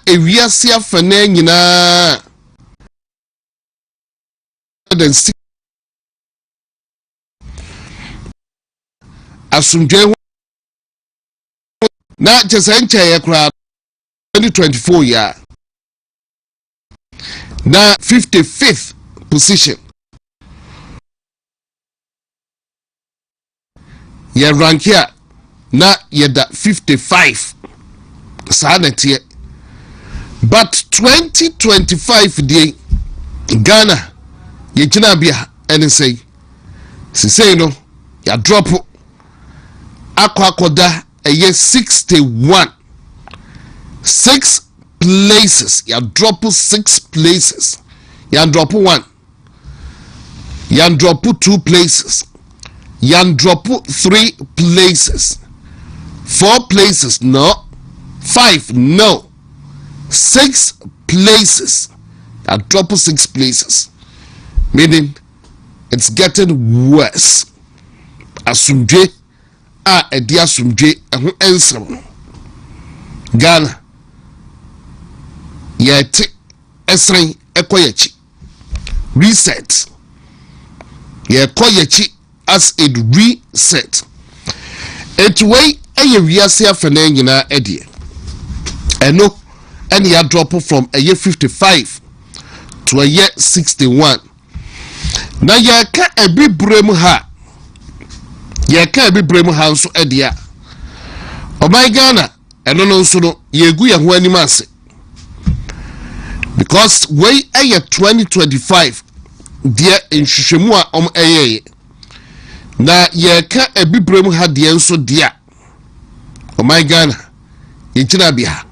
ewiase afane nyina asumdwe na chesenche ye kra 2024 ya na 55th position ye rank here na ye da 55 sanete. But 2025 day Ghana ye jina bia ene say no ya drop akwakoda eye 61 6 places ya drop 6 places ya drop 1 ya drop 2 places ya drop 3 places 4 places no 5 no 6 places. I drop 6 places. Meaning it's getting worse. Asumje edi asumje ehu ensem. Ghana yeti esan ekoyechi. Reset. Ye koyechi as it reset. It way eye wiase afane nyina edie. Eno and you drop from a year 55 to a year 61. Now you can't be brem ha. You can't be brem ha so edia. Oh my Ghana, and no so no ye gu ya ho animase. Because way a year 2025 dear in Shishimua eye. Na ye can't be brem ha dear so dear. Oh my Ghana, ye jina biha.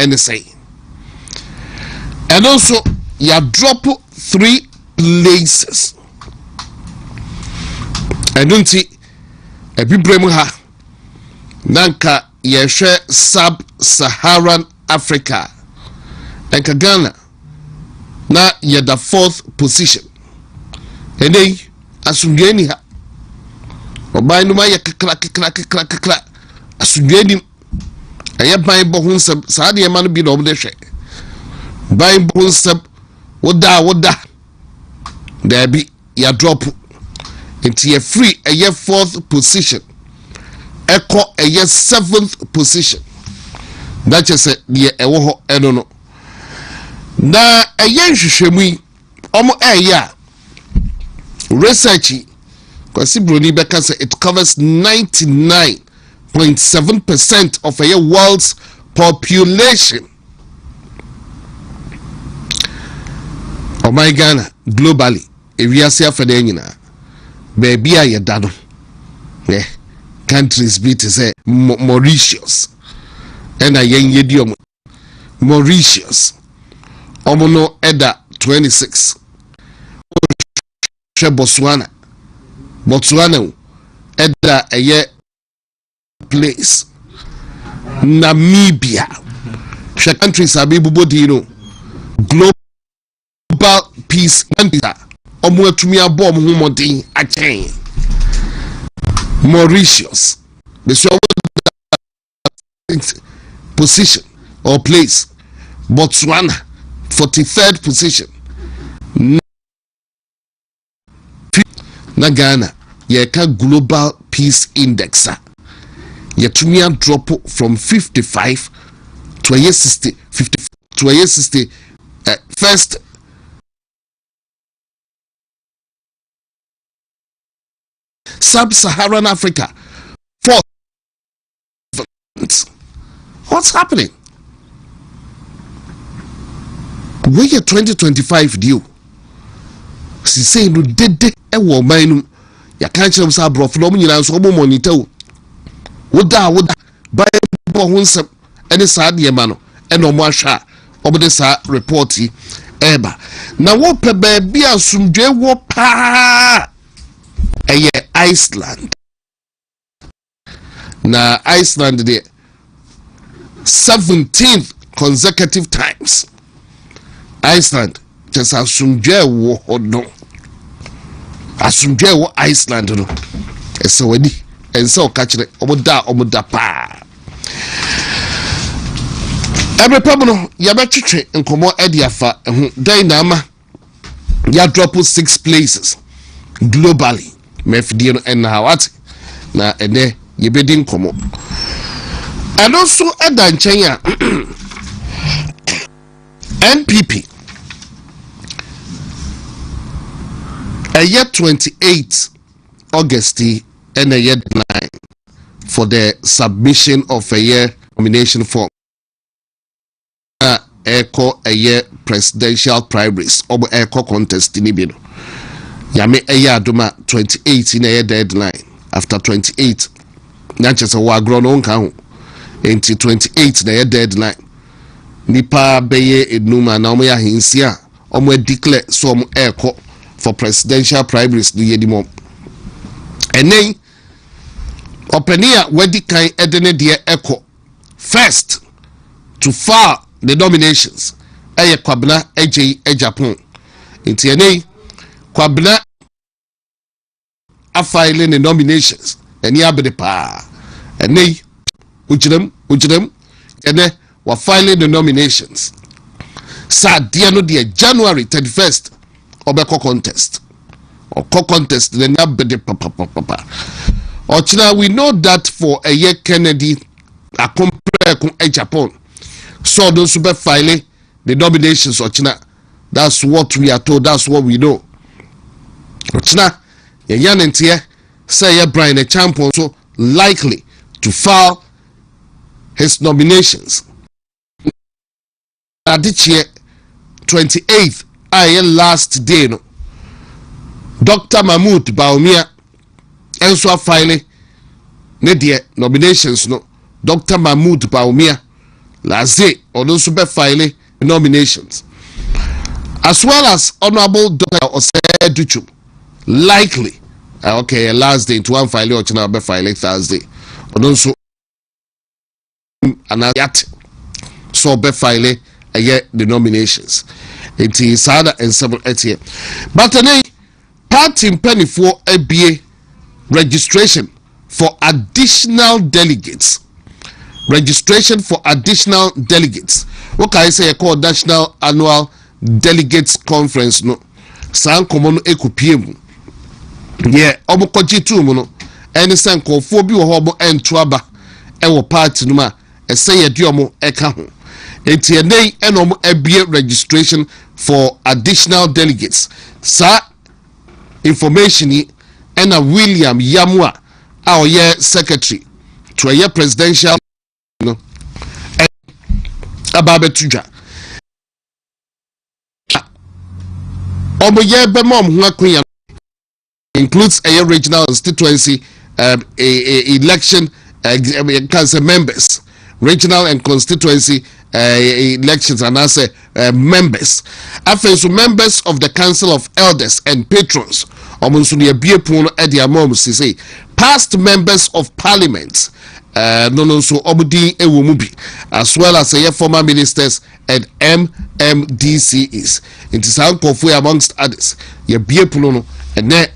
And say, and also you drop 3 places. I don't see a bibremha Nanka Yeshe sub-Saharan Africa and Ghana na ye the 4th position. And then asungeni ha obainuma ye kra asungeni aye Bible hunsem sa de ma no bi no de hwe Bible hunsem woda there be ya drop into ye free aye 4th position echo aye 7th position that is the ewo ho eno no na aye nhwehwemu omo ya research kwasi broni beka say it covers 99.7% of a world's population. Oh my Ghana, globally, if we are saying for the Engina, baby, I done. Yeah, countries be to say Mauritius, and a young idiom Mauritius, Omono Eda 26, Botswana, Eda a year. Place Namibia she countries abibodi global peace omo atumi abom humodin achen Mauritius the position or place Botswana 43rd position na Ghana ye ka global peace index Yatumia drop from 55 to a year 60, 50 to a year 60. First, sub-Saharan Africa. 4th. What's happening? Where your 2025 due? Si say no dede e wo man ya kan chere say abrof no nyina so mo monitor woda Bible hunsem ene saa de ma no ene omo ahwa obode saa report eba na wo pe ba bia asumdwe wo pa eye Iceland na Iceland de 17th consecutive times Iceland just asumdwe wo hodo asumdwe wo Iceland no ese wadi ense o ka kire omoda pa every pamuno yabetwe nkomo ediafa dynama ya drop 6 places globally mefdie no en hawat na ene yebedi nkomo and also eda nchen ya NPP a year 28 August and a year deadline for the submission of a year nomination form echo a year presidential primaries or echo contest in Ibino. Yame a year doma 28 in a year deadline after 28 Natchez a war grown on count into 28 in a year deadline. Nipa beye enuma na omo ya hinsia omo declare some echo for presidential primaries the yedimo enen openia wedi kan edene de echo first to file the nominations eye kwabna eje Japan inti enen kwabna a filing the nominations eni abede pa enen ujirem ene wa filing the nominations sa dia no de January 31st obeko contest or co-contest the nabede papa or we know that for a year Kennedy a compare Japan so those super filing the nominations or China. That's what we are told, that's what we know. China yan entie say Brian a champion so likely to file his nominations this year 28th last day no Dr. Mahmoud Baumia enso filing ne de nominations no Dr. Mahmoud Baumia last day or those super filing nominations as well as Honorable Dr. Osei Duchu likely okay last day to one filing or China be filing Thursday or also anayat so be filing the nominations. It is sada and several etie. But today, party penny for ABA registration for additional delegates. Registration for additional delegates. What can I say? I call National Annual Delegates Conference. No, San Common Ekupiem. Yeah, Omokoji tu mono. Any san call for bi hobo and twaba. Ewo party numa. Say a diomo ekaho. ATNA and ABA registration for additional delegates. Sa information and a William Yamwa, our year secretary to a year presidential Ababe Tuja. Omo year bemom includes a year regional constituency election council members, regional and constituency elections and as members. After so members of the Council of Elders and Patrons, past members of Parliament, as well as former ministers and MMDCs. It is how amongst others. And then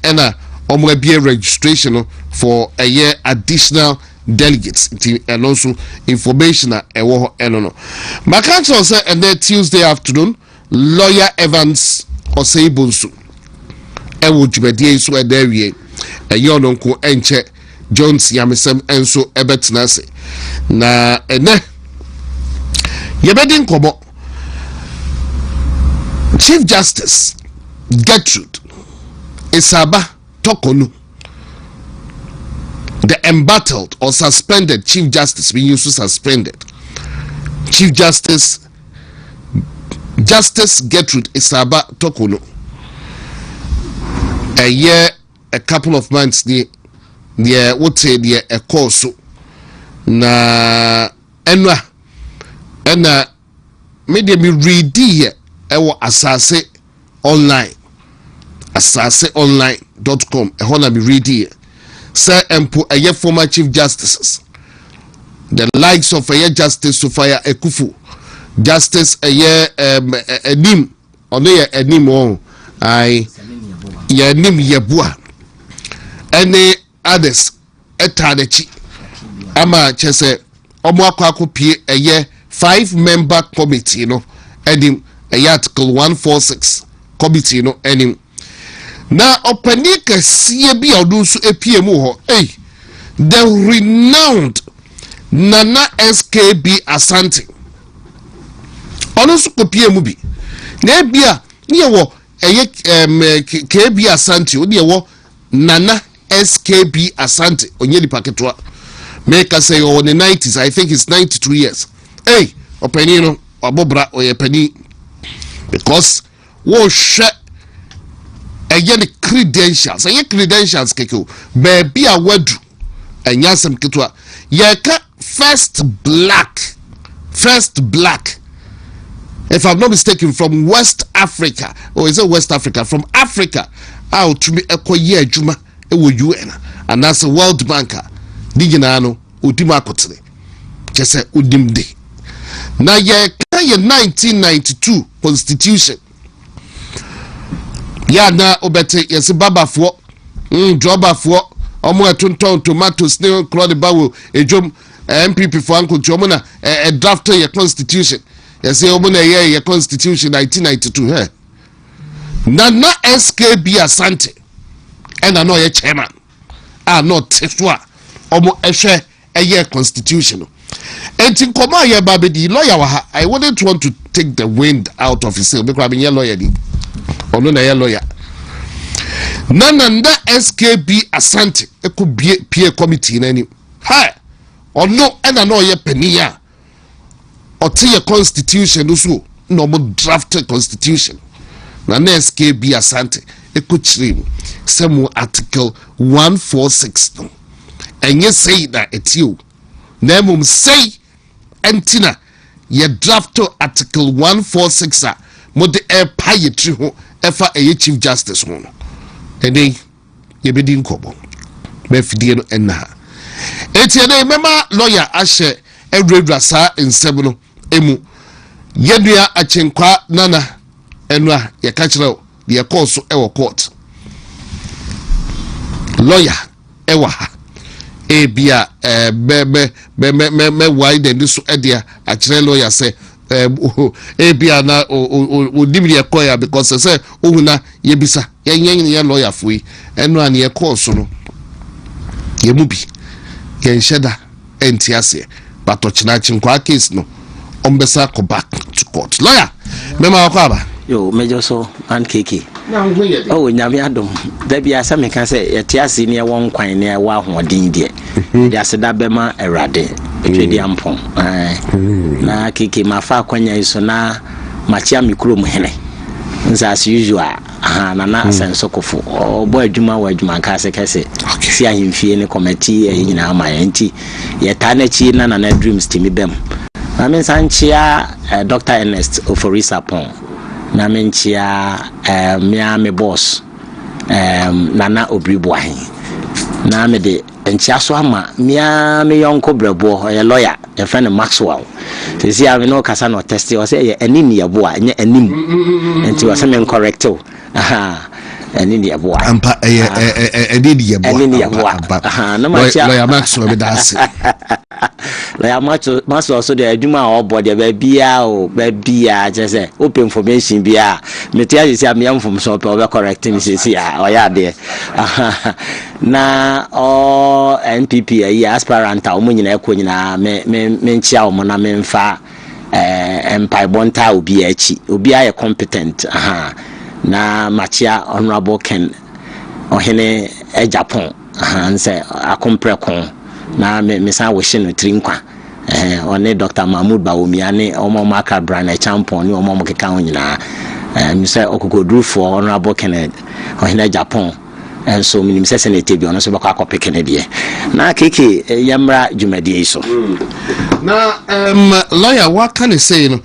registration for a year additional delegates and also information my council said and then Tuesday afternoon lawyer Evans Osei-Bonsu ewo jumedie so ederie eyononko enche Jones Yamesem enso ebetnase na ene yebedi nkomo Chief Justice Gertrude Isaba Tokonu, the embattled or suspended Chief Justice, being used to suspended Chief Justice Gertrude Isaba Tokonu, a year, a couple of months near what say near a course na enwa media me read here ewo asase online.com ehona me read here say empo a former Chief Justices, the likes of a Justice Sophia Ekufu, Justice a year enim ono ye enim on I ye nim yebua any others etadechi ama chese omo akwa pie a year 5-member committee no enim article 146 committee no enim na opani kasiye bi odu so epiemu ho the renowned Nana SKB Asante ono so kopiemu bi na bia ne wo KB Asante o de wo Nana SKB Asante onye di paketwa make us say on the 90s. I think it's 92 years. Openi no obobra oyepeni because wo hwe the credentials keke baby a wadu anyasem ketwa yeka first black if I'm not mistaken from West Africa, or is it West Africa, from Africa out to be ekoye adwuma ewo UN and that's a World Banker digina no udima akotene chese udimde na ye 1992 constitution ya na obete yesi babafo drobafo omo etonton tomatoes ne crowd bawo ejom MPP for uncle jomuna draft your constitution yesi omo na ye constitution 1992 Nana SKB Asante and I know your chairman not teswa omo ehwe eye constitution enti koma ye babedi lawyer wa I wouldn't want to take the wind out of his sail because I'm a lawyer di ono na ye lawyer Nana SKB Asante could be peer committee nani ono and I know ye penia or your constitution so no more drafted constitution Nana SKB Asante could stream some article 146 no and you say that it's you. Nemum say entina ye draft article 146 mode air payetri ho efa a chief justice ho. And then ye bedin kobo. Befidie no enna. Etiene mema lawyer ashe edredra sa nsebno emu. Yedua achenkwa nana enwa ye ka kire ye call so ewo court. Lawyer ewa ha. Ebia me wide and this edia actually lawyer say ebia na odibri ekoya because say ohuna yebisa ye lawyer fui eno an ye course no ye mubi ye nsheda entiase but ochina chinkwa case no ombesa go back to court lawyer mema akwa yo mejo so and keke oh nyame adom da bia sa me kan say yetiase ne won kwan ne wa hoden de ya se da bema erade etwedi ampon na keke mafa kwanya iso na machia mikro mu hene nza as usual na asenso kofo obo adwuma wa adwuma ka se kese si ahemfie ne committee nyina ama enti yeta na chi na dreams timi bem na men sanchia Dr. Ernest Oforisa Pon na menchia me boss nana obribuahin na me de enchia so ama me yonko brebo ye lawyer ye friend Maxwell see I no kasa no test o say ye anini ye bo anya anim enti o say me correct o anini ye bo ampa anini ye bo na machia lawyer Maxwell be dance lawyer Maxwell so de adwuma o body babia just open information bia me tia say me am so pe correct me say o ya de na o NPP ayi aspirant o munyina ekwo nyina me nchia o mo na me mfa empire bonta obi achi obi aye competent na machia honorable Ken ohene Japan nse akompre kon na me san wo hye no trinkwa one Dr. Mahmoud Bawomiane omo maka brand champion ni omo keka ho nyina me say okokodru for honorable Ken ohene Japan and so minim say senate bi ono so bakwa akopeke ne de na keke yamra dwumadie iso na lawyer what can I say no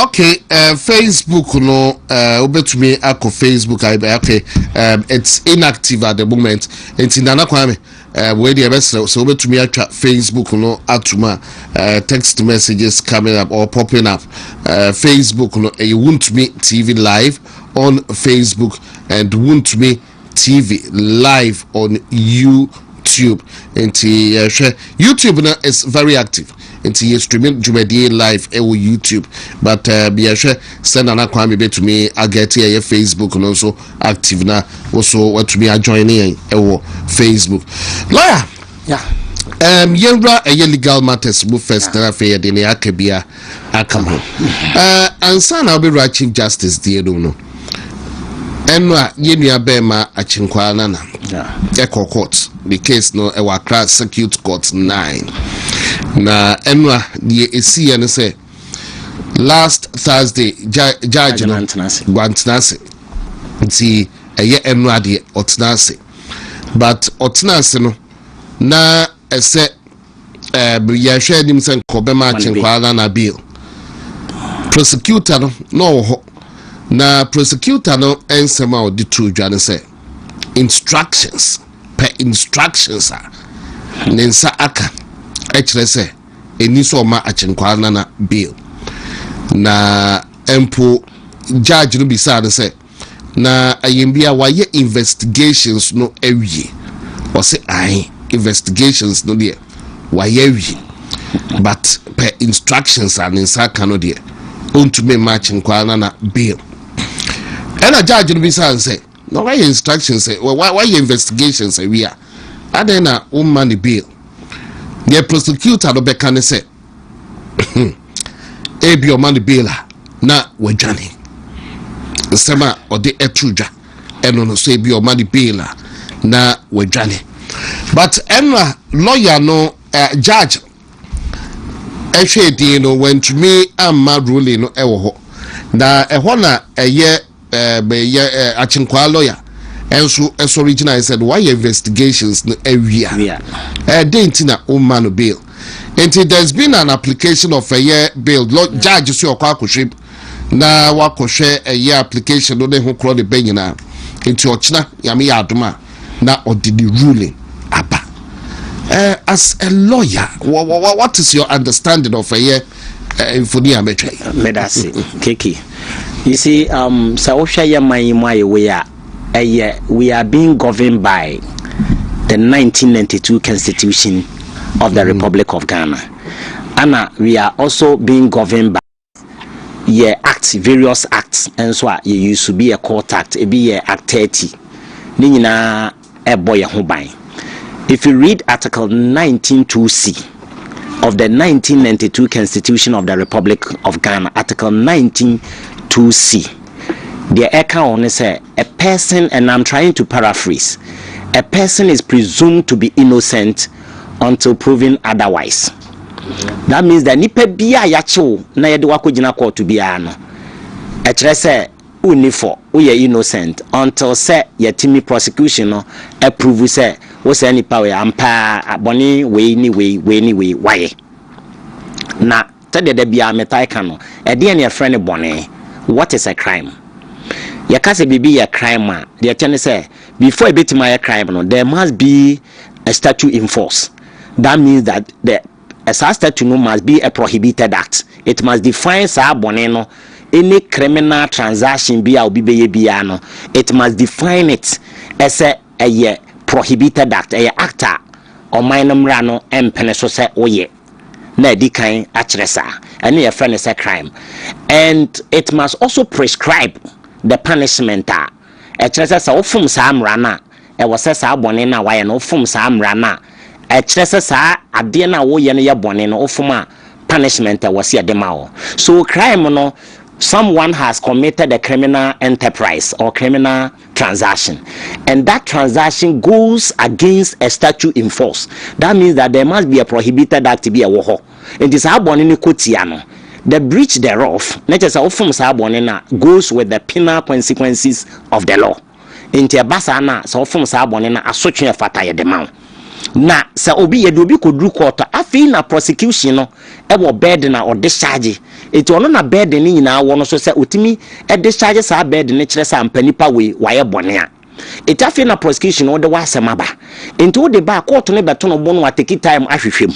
okay Facebook no obetumi akọ Facebook okay it's inactive at the moment enti nana kwame we dey best so obetumi atwa Facebook no atuma text messages coming up or popping up Facebook no WONTUMI TV live on Facebook and WONTUMI TV live on YouTube. And YouTube is very active. nti ye streaming dwumadi live ewo YouTube but be hwe send an akwa me betumi ageti ye Facebook no so active na also what to be joining ewo Facebook lawyer yewra legal matters bu first na fe de ne akabia akama ansa na obi right chief justice die no enwa yenua be ma achinkwa nana Echo Court the case no e Accra Circuit Court 9 na enwa die esi ene say last Thursday judge no Nkansah nti eye enwa de otenase but otenase no na ese ya hwe nim se nkobema achinkwa na bill prosecutor no ho na prosecutor no ensema o di true dwane say instructions per instructions nensa aka ekire say eni so ma achinkwa na bill na empo judge no bisa say na ayembia waye investigations no ewie o say ai investigations no there waye ewie but per instructions nensa aka no there ontumi ma achinkwa na bill and a judge no be say no why instructions say why investigations we are adena money bill the prosecutor no be can say ebi o money bill na wajani sema o de etruja eno no so ebi o money bill na wajani but enra lawyer no judge ehwe di no went me amma ruling no ewo ho na eho na eye achinkwa lawyer enso original said why investigations no area dentina umano bill and there's been an application of a year bill judge so Kwaku ship na wakohwe a year application no de ho kro de benyina enti ochina yame yadoma na odidi ruling aba as a lawyer what is your understanding of a year infonia metwe medasi keki. You see, we are being governed by the 1992 Constitution of the Republic of Ghana. And we are also being governed by acts, various acts. And so it used to be a court act, it be Act 30. If you read Article 19.2c of the 1992 Constitution of the Republic of Ghana, Article 19.2c, the account say a person, and I'm trying to paraphrase, a person is presumed to be innocent until proven otherwise. That means that nipa bia yacho na yede wakojina court to be ano e kire say unifo we innocent until say yetimi prosecution no approve say wo say nipa we ampa aboni we ni we why na tede de bia metai ka no e de ne friend boni. What is a crime? You can't say be a crime. They are say before a bit my crime, no, there must be a statute in force. That means that a statute must be a prohibited act. It must define sa boneno any criminal transaction be biano. It must define it as a prohibited act, a actor or minor rano and peneso say oye. Na di kan atresa and your friend is a crime, and it must also prescribe the punishment. A tresa sa ofum sa amrana e wose sa abone na waye no ofum sa amrana e tresa sa ade na wo ye no ye bone no ofum a punishment was ye demao. So crime no, someone has committed a criminal enterprise or criminal transaction, and that transaction goes against a statute in force. That means that there must be a prohibited act to be a woho. It is our born in the breach thereof, not just goes with the penal consequences of the law. In Tiabasana, so from Sabonena, a such a fataya demand. Na sa obi ye dobi kodru court afi na prosecution no e wo burden or discharge it ono na burden ni na wo no so say otimi e discharge sa burden ni kire sa ampanipa we waye bone a it afi na prosecution wo de wa asema ba enti wo de ba court no beto no bono ateki time ahwehwem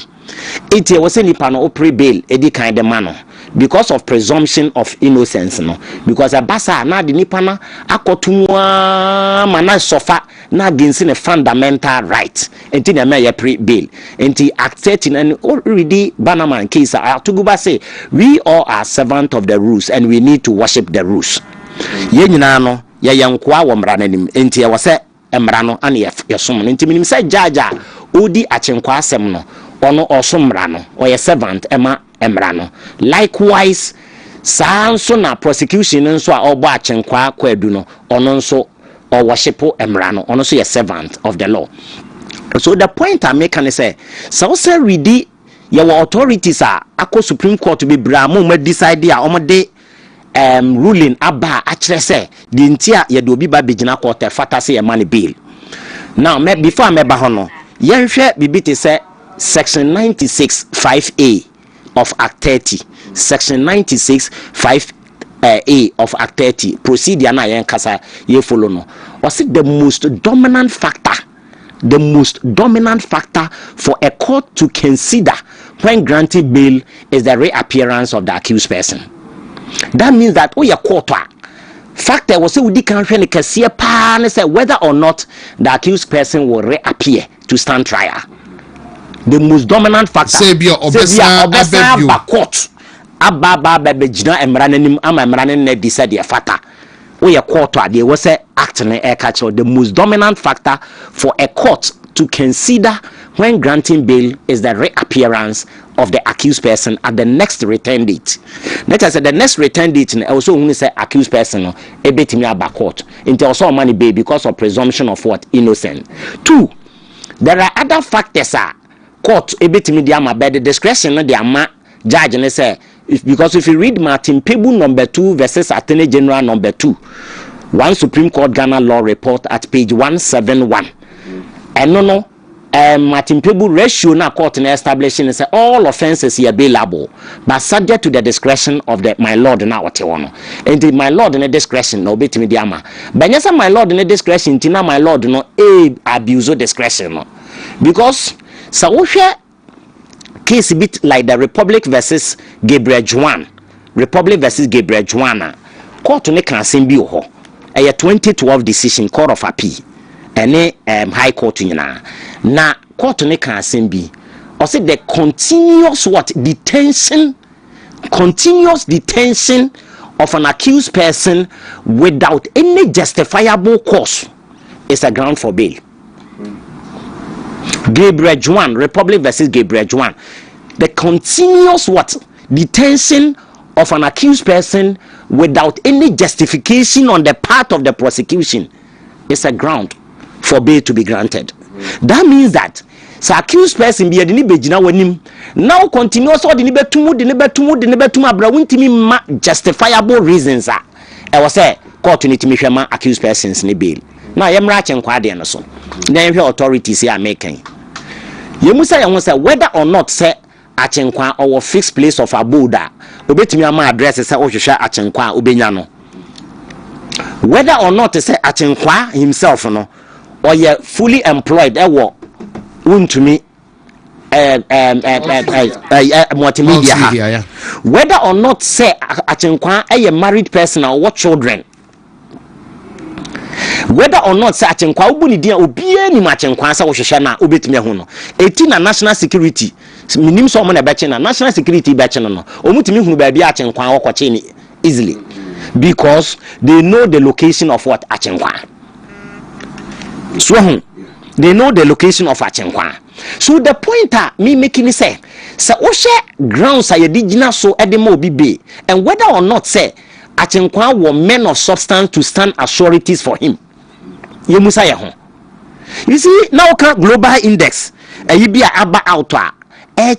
enti e wo se nipa no opre bail e di kan de ma no because of presumption of innocence no because a basa na de nipa na akotumwa mana sofa na against a fundamental right enti na me pre bail enti act 13 and already Banaman case Atuguba say we all are servant of the rules and we need to worship the rules ye nyina no ye yankwa wo mra nanim enti ye wose mra no ane ye som enti minim say jaja odi achenkwa asem no ono osomra no or servant ema mra no likewise sanso na prosecution nso a obo achenkwa kwadu no ono nso or worship emra no ono so ye servant of the law. So the point I make is say so say ready your authorities are akọ Supreme Court be bra mo decide a omo de ruling aba akire say the ntia ye de obi ba begina court fata say e man bail. Now before me ba ho no yenhwe bibiti say section 96 5A of Act 30, section 96 5A of Act 30 procedure na Nkansah ye follow no was it the most dominant factor for a court to consider when granting bail is the reappearance of the accused person. That means that your court factor was say we can say whether or not the accused person will reappear to stand trial. The most dominant factor say be court ababa bebejina emranenim ama emranen na decide the factor we a court they was say act na e catch the most dominant factor for a court to consider when granting bail is the reappearance of the accused person at the next return date. Let us say the next return date also when say accused person no e betimi aba court until also money bail because of presumption of what innocent. 2, there are other factors court e betimi dia ma by the discretion no dia ma judge ne say because if you read Martin Pebu number 2 versus Attorney General number 2, one Supreme Court Ghana law report at page 171. And no Martin Pebu ratio na court na establishing say all offenses here bailable but subject to the discretion of the my lord na wote wono. And my lord na discretion no betimi di ama. Banyasa my lord na discretion tina my lord no abuse discretion no. Because sa wo hwe case bit like the Republic versus Gabriel Juan. Court ne kan asem bi ho. A 2012 decision Court of Appeal. Ene High Court nyina. Na court ne kan asem bi. Or say the continuous detention of an accused person without any justifiable cause is a ground for bail. Gabriel Juan, Republic versus Gabriel Juan. The continuous detention of an accused person without any justification on the part of the prosecution is a ground for bail to be granted. That means that the accused person be adini bejina wanim now continuous or the betumu abra wuntimi ma justifiable reasons e was say court ni timi hwema accused persons ni bail. Now yemra chenkwa de no so na yehwe authorities here making yemusa ye say whether or not say achenkwa or fixed place of abode obetimi ama address say ohwehwe achenkwa obenya no whether or not say achenkwa himself no or ye fully employed wo wontumi multimedia whether or not say achenkwa a married person or what children whether or not say achenkwa obuni dia obia ni achenkwa sa wo hwehwe na obetumi ho no eti na national security minim so mo na beche na national security beche no omutumi hunu ba bia achenkwa wokoche ni easily because they know the location of what achenkwa so they know the location of achenkwa. So the point me making is say o share grounds ay digina so edema obi be and whether or not say achenkwa were men of substance to stand as sureties for him. You see now global index you be aba out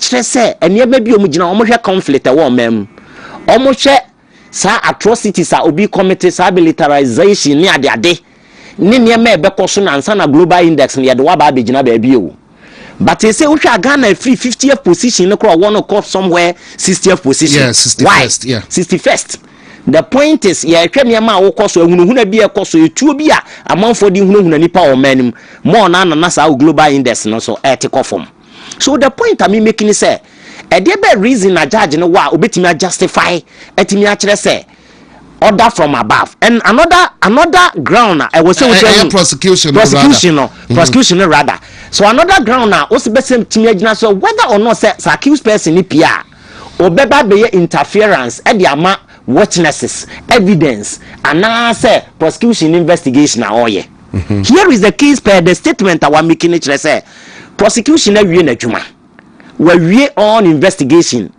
say and you maybe omugina conflict a war mem almost sa atrocities are obi committed sa militarization near the day ni me be koso na ansa na global index ne de wa ba begina ba bi o but they say we are Ghana free 50th position no call one call somewhere 60th position. Yeah, 61st. Why? Yeah, 61st. The point is yeah twem ma wo koso ehunu bi e koso etuo bi a amanfo di hunu nipa o manim more na sa global index no so etiko form. So the point I mean making is say e dey be reason na judge no wa obetimi justify etimi a kire say order from above. And another ground I was saying prosecution rather. So another ground now also be same to so whether or not say accused person ni pia or be interference at the ama witnesses evidence and now say prosecution investigation or ye. Here is the case per the statement I was making it say prosecution we na juma we on investigation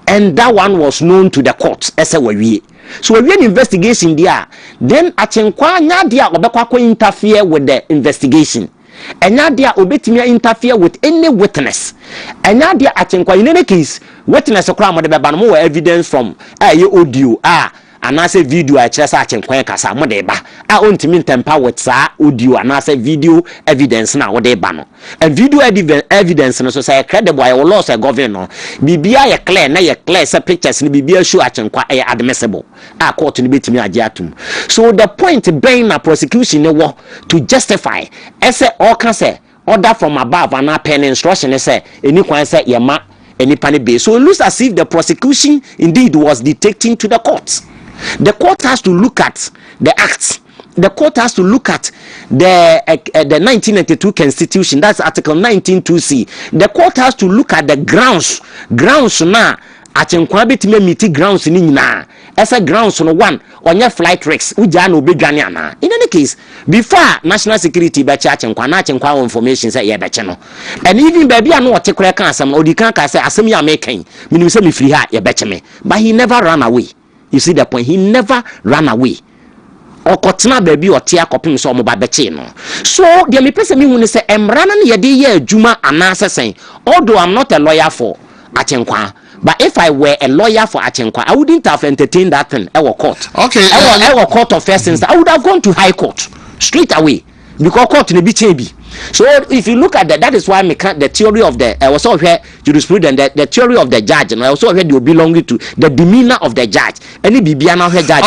and that one was known to the court as a we. So when investigation there, then Achenkwa nyadia obekwa interfere with the investigation. And nyadia obetimi interfere with any witness. And nyadia Achenkwa in any case, witness okra mo de beba no more evidence from audio and I say video I just Achenkwa kasa mo de ba. Ontimi temper with sa audio and I say video evidence na wo de ba no. And video evidence no so say credible I will lose a governor. Bibia ye clear na ye clear say pictures ni bibia show Achenkwa admissible. Court ni betimi agiatum. So the point being na prosecution ne wo to justify say all can say order from above and pen instruction say any kwan say ye ma any pani be. So it looks as if the prosecution indeed was dictating to the court. The court has to look at the acts. The court has to look at the 1992 Constitution. That's Article 19(2)(c). The court has to look at the grounds. Grounds na Achenkwa betime meet grounds ni nyina. As a grounds no one on your flight risks. Uja no bedwane ana. In any case, before national security be Achenkwa na Achenkwa information say ye beche no. And even baby anu ote kura kan asem odi kan ka say asem ya making. Minu say me free ha ye beche me. But he never ran away. You see the point? He never ran away. Okotena baby otia kopim so omoba beche no. So the me pese me hunu say emra na ye de ye adwuma anase sen. Although I'm not a lawyer for Achenkwa, but if I were a lawyer for Achenkwa, I wouldn't have entertained that thing our court. Okay. Our court of first instance, I would have gone to high court straight away because court ne bi chebi. So if you look at that is why the theory of the I was also here jurisprudence the theory of the judge and I also here they belong to the demeanor of the judge. Any bibia now here judge.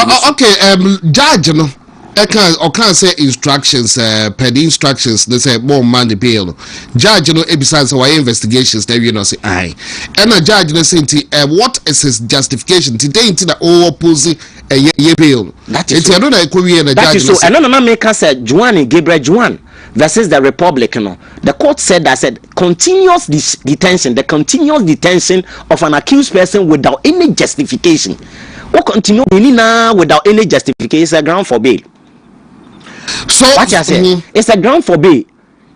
Judge no I can't say instructions per the instructions they say more man the bail. Judge no besides our investigations they you know say aye. And a judge no say what is his justification today into the opposing a bail. That is so. That is so. And no make us say Gabriel Juan versus the Republican. The court said that continuous detention, the continuous detention of an accused person without any justification. Or continue without any justification is a ground for bail. So what I say, it's a ground for bail.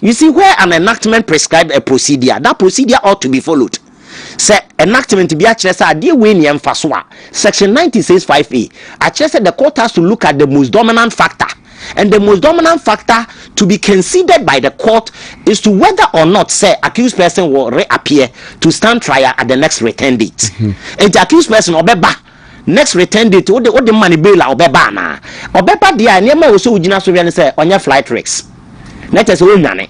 You see, where an enactment prescribes a procedure, that procedure ought to be followed. Say enactment to be actually dear when you Section 90 says 5A. Actually said the court has to look at the most dominant factor. And the most dominant factor to be considered by the court is to whether or not say accused person will reappear to stand trial at the next return date. And the accused person obeba next return date what the money bail obeba na obeba dia niam also ugina so we say on your flight risks. Let us say nyane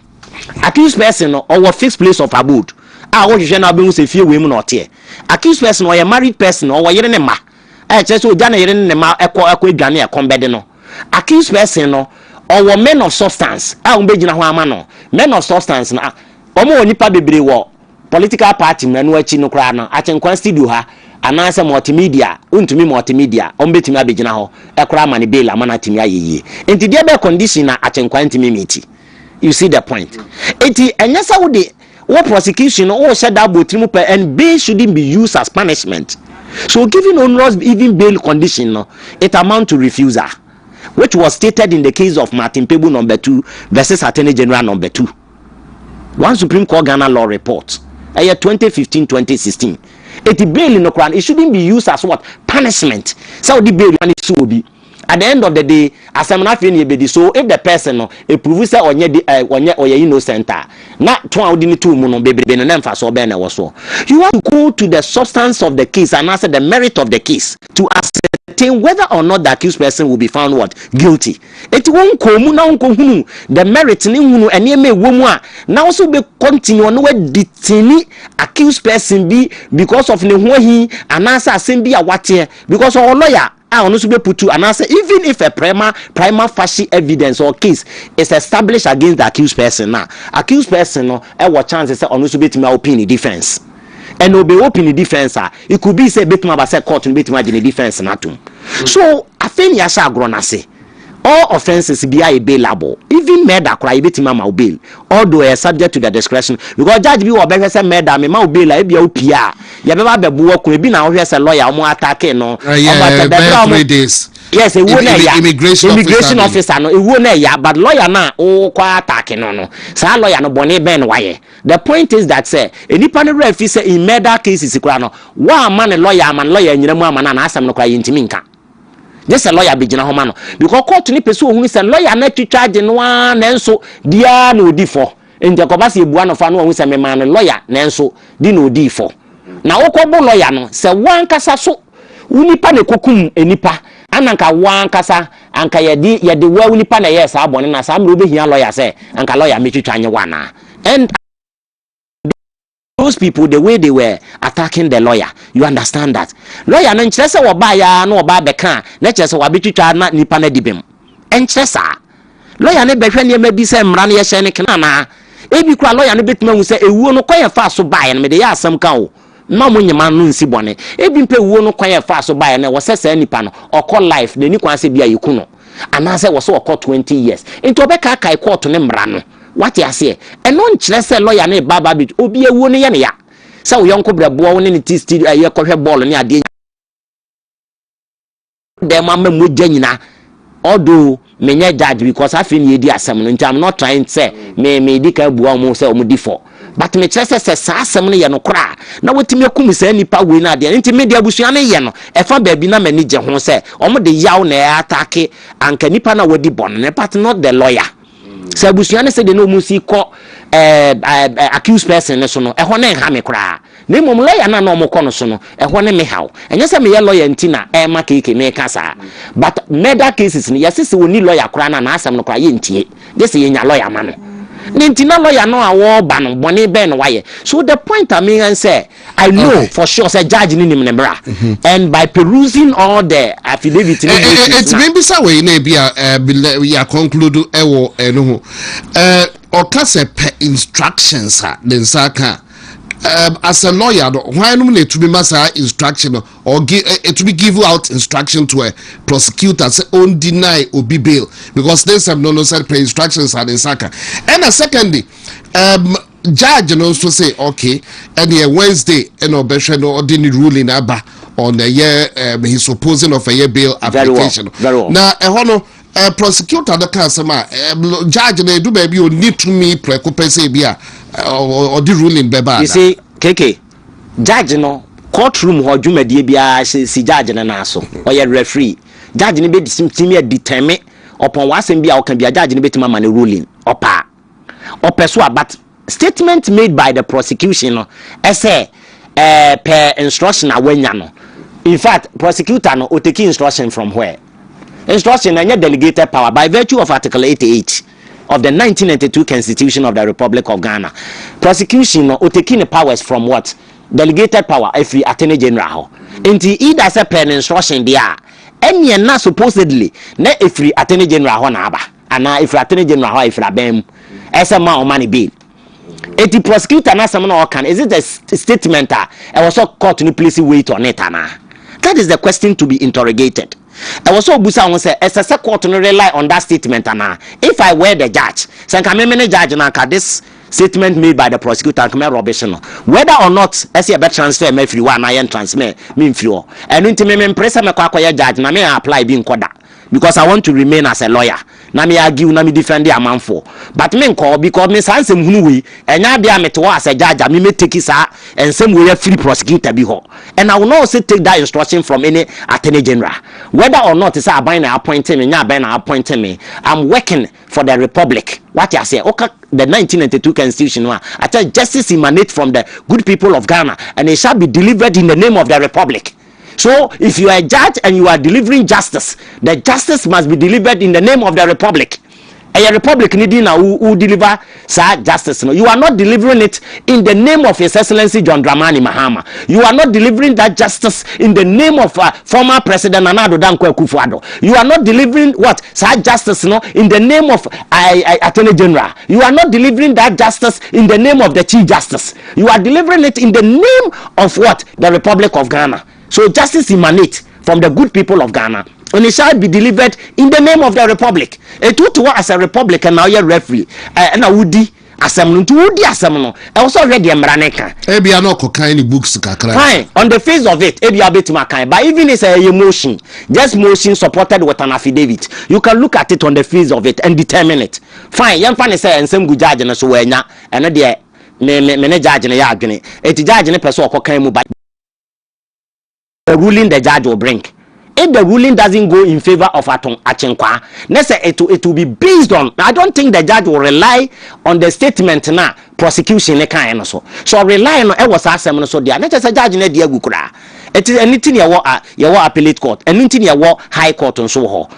accused person or fixed place of abode. What you na be say fie we mu not here. Accused person or a married person or yere ne ma. Just so jana yere ne ma ekọ adwane e kombede no. Accused person no or men of substance umbejina ho ama no men of substance na omo onipa bebre wo political party manu achi no kra no Achenkwa studio ha anase multimedia untumi multimedia ombetimi abejina ho ekra ma ne bail amana timi ayeye enti dia be condition na Achenkwa ntimi meet. You see the point? Enti enyasa wo de what prosecution or said that botrimu per and bail shouldn't be used as punishment. So giving onerous even bail condition no it amount to refusal, which was stated in the case of Martin Pebu number 2 versus Attorney General number 2. One Supreme Court Ghana law report. 2015-2016. It bail in the Quran. It shouldn't be used as what? Punishment. So the bail will be. At the end of the day, as I'm not feeling so if the person a proves or innocent, not 2 moon baby you have to go to the substance of the case and answer the merit of the case to ascertain whether or not the accused person will be found what guilty. It won't come now the merit and now also be continue on where the accused person be because of the and answer assembly what here because our lawyer I also be put to and answer even if a prima facie evidence or case is established against the accused person now accused person no what chances on also be to my opinion defense and obe open the defense, it could be say betuma ba say court no betuma the defense na tum. So afeni ya sha agro na say all offenses be a bailable, even murder cry betuma ma bail, although subject to the discretion, because judge be obe say murder me ma bail e bia opia ya be ba bebu okun bi na wo say lawyer omo attack no 3 days. Yes, a woman immigration officer no, a woman ya, but lawyer na o kwa attack no. Sa lawyer no boni ben waye. The point is that say any panel ref say in murder cases kura no, one man lawyer nyina mu amana na asem no kwa yintimi nka. Just a lawyer be gina ho ma no. Because court ni person ohun say lawyer na twitwage no a na enso dia na odi for. Nje ko ba se ebua no fa no ohun say me man lawyer na enso di na odi for. Na wo ko bo lawyer no say wan kasa so unipa ne kokum enipa ananka wan kasa anka yedi wa unipa na yes abone na sa mro be hia lawyer say anka lawyer metwitwa anye wana. And those people, the way they were attacking the lawyer, you understand that lawyer no nkyerese wo ba ya no oba beka na kyerese wa betwitwa na nipa na dibem enkyerese lawyer ne behwe ne ma bi se mra na ye hye ne kana na ebi kura lawyer ne betuma hu se ewuo no kwaye fa so ba ye no me de ya asam ka o ma mo nyema no nsi bone ebi mpe ewuo no kwaye fa so ba ye no wo se sa nipa no okọ life na ni kwan se bia yiku no ana se wo so okọ 20 years into obeka kai court ne mra no what you say and non chlese lawyer ne baba bit obi ewuo ne ye ne ya se wo yonko brabo wo ne tisti ye kohwe ball ne ade dem amam nyina odo menye judge because I feel yedi asem no nti I'm not trying to say me di ka bua mo say o di for but me chlese se sa asem ne ye no kra na wotimi akum sa nipa we na ade nti me dia busua ne ye no e fa ba bi na mani je ho se o mo de yaw na attack anka nipa na wodi bon ne but not the lawyer. So abusuane se de no musi ko accused person ne so no e ho na ha me kra na mom lawyer na no mo ko no so no e ho ne me haw enye se me ye lawyer ntina e ma keke me kasa but murder cases ni yesese woni lawyer kra na asem no kra ye ntie de se ye nya lawyer ma no ntina lawyer no awo ba no bone be no waye. So the point I mean say I know for sure say judge ni nim bra and by perusing all the affidavit it's maybe say we na bia we conclude ewo no ho or kase per instructions den saka as a lawyer why no need to be massa instruction or give to be give out instruction to a prosecutor say on deny obi bail because there's some no said per instructions are in saka. And a secondly judge and also say okay and here Wednesday and obesha no ordinary ruling aba on the year he's supposing of a year bail application. Very well. Now prosecutor the customer judge na do baby you need to me precopese bia or the ruling beba. You see KK judge no courtroom ho dwumadie bia si judge na so or your referee judge ni be determine upon wasem bia o kan bia judge ni betima ma ruling opa so but statement made by the prosecution no say per instruction awanya no. In fact prosecutor no o take instruction from where instruction and delegated power by virtue of Article 88 of the 1992 Constitution of the Republic of Ghana. Prosecution or taking the powers from what? Delegated power if we Attorney General. Until either say pen instruction there. And you're not supposedly ne if we Attorney General honaba. And now if Attorney General if bem as a man money bill. If the prosecutor na someone can is it a statement and also court to place weight on it na? That is the question to be interrogated. I was so busa won say as a court no rely on that statement na if I were the judge say can me judge na this statement made by the prosecutor come rubbish no whether or not as you be transfer me free one I transfer me free and until me impress me kwa judge na me apply bi nkoda because I want to remain as a lawyer na me argue na me defend the amount for but me call because me say nsem hunu we enya dia me to as a judge me take it sir and same way free prosecutor bi ho and I will not also take that instruction from any attorney general whether or not say aban na appointing me nya aban na appointing me I'm working for the republic. What you say okay the 1992 constitution I tell justice emanate from the good people of Ghana and it shall be delivered in the name of the republic. So if you are a judge and you are delivering justice, the justice must be delivered in the name of the republic. A republic needing who deliver justice. No, you are not delivering it in the name of His Excellency John Dramani Mahama. You are not delivering that justice in the name of former President Nana Addo Dankwa Akufo-Addo. You are not delivering what justice, no, in the name of Attorney General. You are not delivering that justice in the name of the Chief Justice. You are delivering it in the name of what? The Republic of Ghana. So justice emanates from the good people of Ghana. And it shall be delivered in the name of the republic. It would work as a republic and now you're referee. And I would assembly to would assembly. I also read the Mraneka. Ebi no cocaine books kakra. Fine. On the face of it, ebi a bit makai. But even it's a motion, just motion supported with an affidavit. You can look at it on the face of it and determine it. Fine. Young fan say and some good judge and so wenya and the me judge and ya agene. Et judge and person cocaine mu, but the ruling the judge will bring. If the ruling doesn't go in favor of Achenkwa, let's say it will be based on. I don't think the judge will rely on the statement now. Prosecution so rely on was assembly so there. Not just a judge in the Gukura. It is anything you appellate court, anything you high court and so on.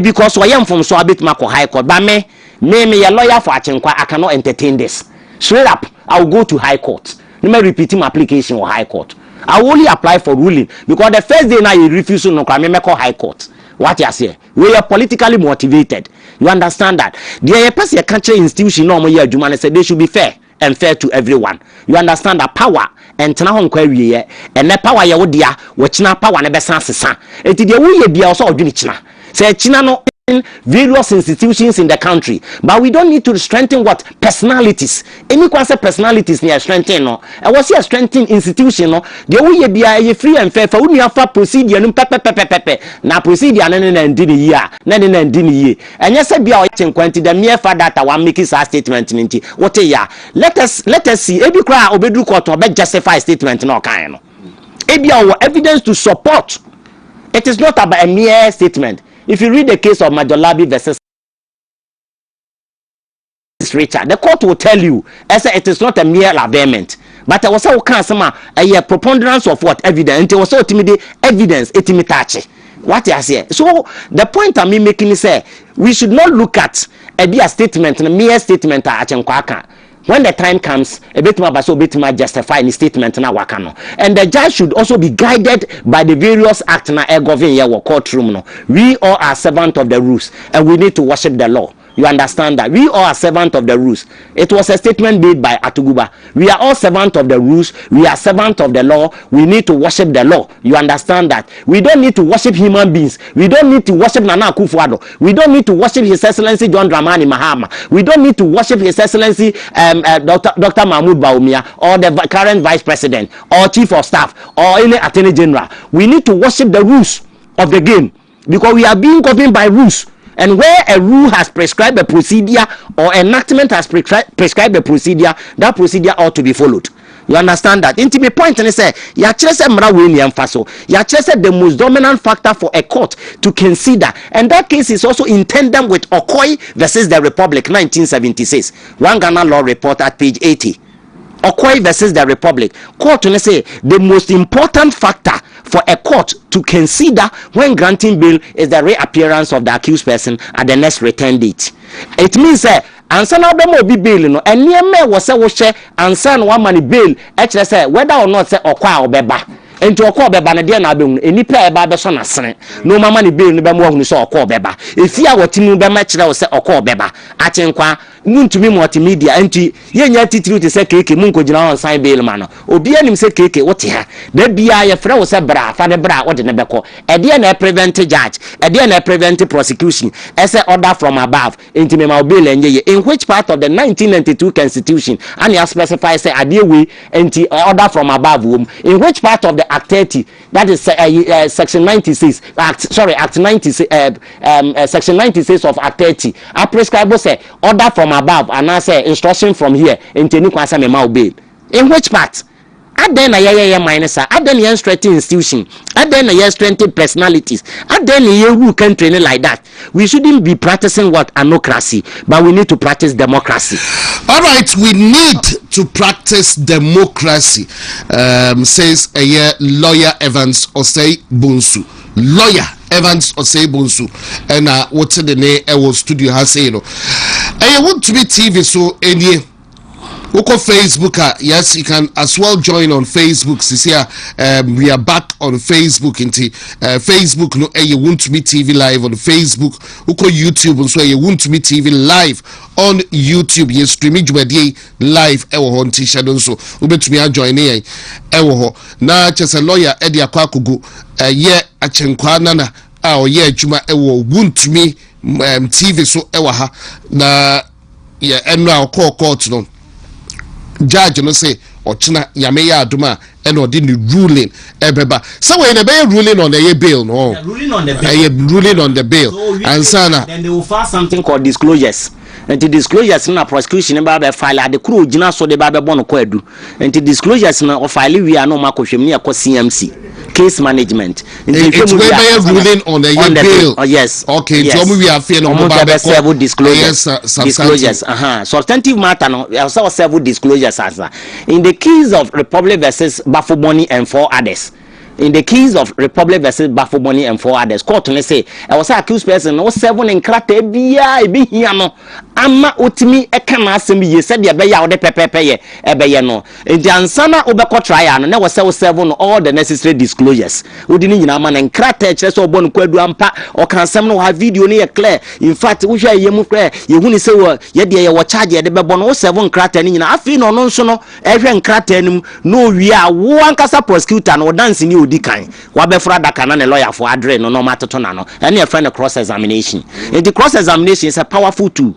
Because I am from so a bit Mako High Court, but me a lawyer for Achenkwa, I cannot entertain this. Straight up, I'll go to High Court. Let me repeat my application or High Court. I only apply for ruling because the first day now you refuse to no crime, call High Court. What you say? We are politically motivated. You understand that? The person country institution no more Jumane said they should be fair and fair to everyone. You understand that power and tena hon kwari and the power ya wodia which na power na besa sesa. Eti de wo ye bia also odwini china. Say china no various institutions in the country, but we don't need to strengthen what personalities. Any concept personalities near strengthen no. I was here strengthen institution no. The way be a free and fair for we have procedure no pepe na procedure na ndi ni year na ndi ni year. And yes be our quantity the mere fact that I want making a statement nti what ya let us see ebi kra obedu court obe justify statement no kan no. Ebi our evidence to support. It is not about a mere statement. If you read the case of Majolabi versus Richard, the court will tell you as it is not a mere abatement, but I was a preponderance of what evidence. It was so timid evidence. What I say. So the point I'm making is we should not look at a statement, a mere statement. When the time comes, a bit more so bit more justify the statement na wakano. And the judge should also be guided by the various acts na govern your courtroom. No. We all are servants of the rules and we need to worship the law. You understand that? We all are servants of the rules. It was a statement made by Atuguba. We are all servants of the rules. We are servants of the law. We need to worship the law. You understand that? We don't need to worship human beings. We don't need to worship Nana Akufo-Addo. We don't need to worship His Excellency John Dramani Mahama. We don't need to worship His Excellency Dr. Mahmoud Bawumia or the current Vice President or Chief of Staff or any Attorney General. We need to worship the rules of the game because we are being governed by rules. And where a rule has prescribed a procedure or enactment has prescribed a procedure, that procedure ought to be followed. You understand that? Intimate point and say, ya chese mra weni amfaso. Ya chese the most dominant factor for a court to consider. And that case is also in tandem with Okoye versus the Republic, 1976. One Ghana Law Report at page 80. Okoye versus the Republic. Court to say the most important factor for a court to consider when granting bail is the reappearance of the accused person at the next return date. It means that answer now be bail no and near me was say wo share answer no one money bail actually say whether or not say okwa obeba enti okwa obeba na de na be enipa eba be so na sene no mama ni bail no be mo hunu say okwa obeba efia wotimi be ma kire wo say okwa obeba achenkwa muntumi multimedia enti yenya titiri te say keke mun ko gina on sign bail ma no obi anim say keke wote ha da bia ye frɛ wo say bra fa de bra wo de ne beko e de na prevent judge e de na prevent prosecution e say order from above enti me ma bail enye in which part of the 1992 constitution and you specify say adiewe enti order from above in which part of the act 30 that is section 96 act 96 section 96 of act 30 I prescribe say order from above and I say instruction from here enti ni kwasa me ma bail in which part aden na ye minus aden ye strengthen institution aden na ye strengthen personalities aden ye rule country like that. We shouldn't be practicing what anocracy, but we need to practice democracy. All right, we need to practice democracy, says a lawyer Evans Osei Bonsu. Lawyer Evans Osei Bonsu. And what's the name? Our studio has said, WONTUMI TV so any Woko Facebook, yes, you can as well join on Facebook. We are back on Facebook. Facebook, no, WONTUMI TV live on Facebook. Woko YouTube, so WONTUMI TV live on YouTube. Yes, streaming live. On T-shirt so. Ubetumi join here. Na chese lawyer Eddie Kwaku ye achenkwa nana. Ye juma WONTUMI TV so ha na ye enra court no. Judge no say ochina yameya aduma and or didn't ruling ebeba so when a ruling on the bail no ruling on the bail ruling on the bail so and sana then they will file something called disclosures and the disclosures na prosecution ba file at the crew gina so de ba be bon ko adu and the disclosures na file we are no makohwem ne ko CMC case management it's ruling on the bail. Oh yes, okay, yes. So we are feeling about several disclosures. Disclosures Substantive matter no also several disclosures in the case of Republic versus Bafoboni and 4 others. In the case of Republic versus Bafoboni and 4 others, court ne say I was accused person no 7 and krata bia e be hia no ama otimi e kana asem ye said de be ya wo de pepepe ye e be ye no enti ansana obekọ trial no na wo 7 all the necessary disclosures odi ni nyina ama na krata e kire so obon kwadu ampa o kan asem no ha video ne ye clear in fact wo hwa ye mu clear ye hu ni say wo ye de ye wo charge ye de be bo no 7 krata ni nyina afi no no nso no e hwe krata nim no wi a wo ankasa prosecutor no dance ni odi kan wa be fra daka na ne lawyer for adre no matoto na no and your friend cross examination and the cross examination is a powerful tool.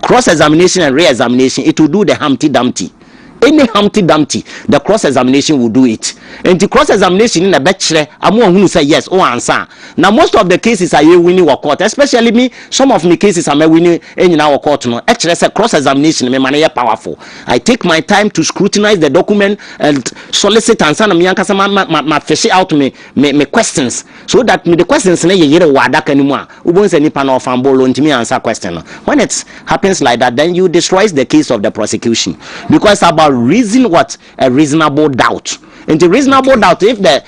Cross examination and re-examination, it will do the Humpty Dumpty. Any Humpty Dumpty, the cross examination will do it. And the cross examination in the bachelor, I'm one who say yes or answer. Now most of the cases are you winning or court, especially me. Some of the cases I'm winning in our court. No, actually, it's a cross examination. My money powerful. I take my time to scrutinize the document and solicit and send me my fish out me questions so that me the questions na ye wadaka anymore. Ubon se nipa na ofambo to me answer question. When it happens like that, then you destroy the case of the prosecution because about reason what a reasonable doubt. And the reasonable doubt, if the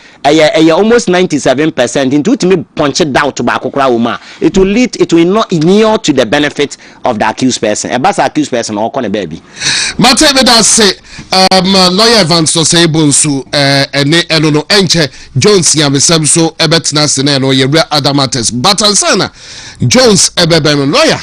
almost 97% into to me punch it doubt to Bakokra Uma, it will not inure to the benefit of the accused person. A bass accused person or con a baby. Matebe that say lawyer Evans so say bonsu no enche Jones yamesem so ebetna sene no ye other matters. But ansana Jones ebebem lawyer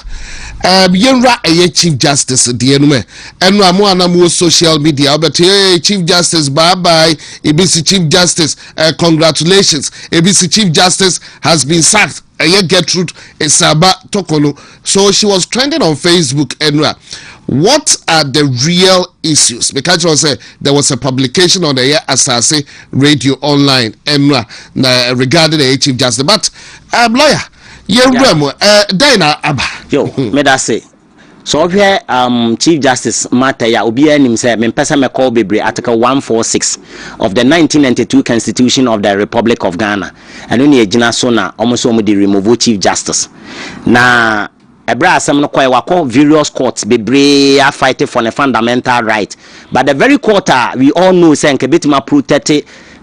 yenra chief justice the enwe enu amu anamu social media but chief justice bye bye ABC chief justice congratulations ABC chief justice has been sacked Gertrude Esaba Tokono. So she was trending on Facebook enra. What are the real issues? Because there was a publication on the Asase radio online enra regarding the chief justice but lawyer me that say so here Chief Justice matter ya obi anim say me pesa me call bebre article 146 of the 1992 Constitution of the Republic of Ghana and only agina so na almost the remove Chief Justice na ebra asem no kwai wako various courts bebre are fighting for a fundamental right but the very court we all know say nke betima protect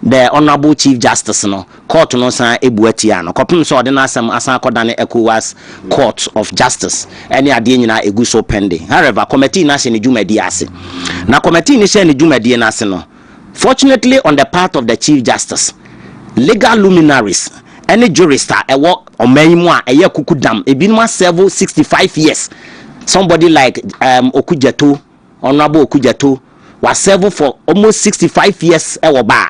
the Honorable Chief Justice no court no san ebuatia no kopim so ordinary asem asan akodane ECOWAS Court of Justice any ade nyina egu so pending. However, committee na shene dwumadi ase na committee ni shene dwumadi na ase no fortunately on the part of the Chief Justice legal luminaries any jurist ewo omanyimu a eye kukudam ebinuma serve 65 years somebody like Okujeto Honorable Okujeto was serve for almost 65 years ewo ba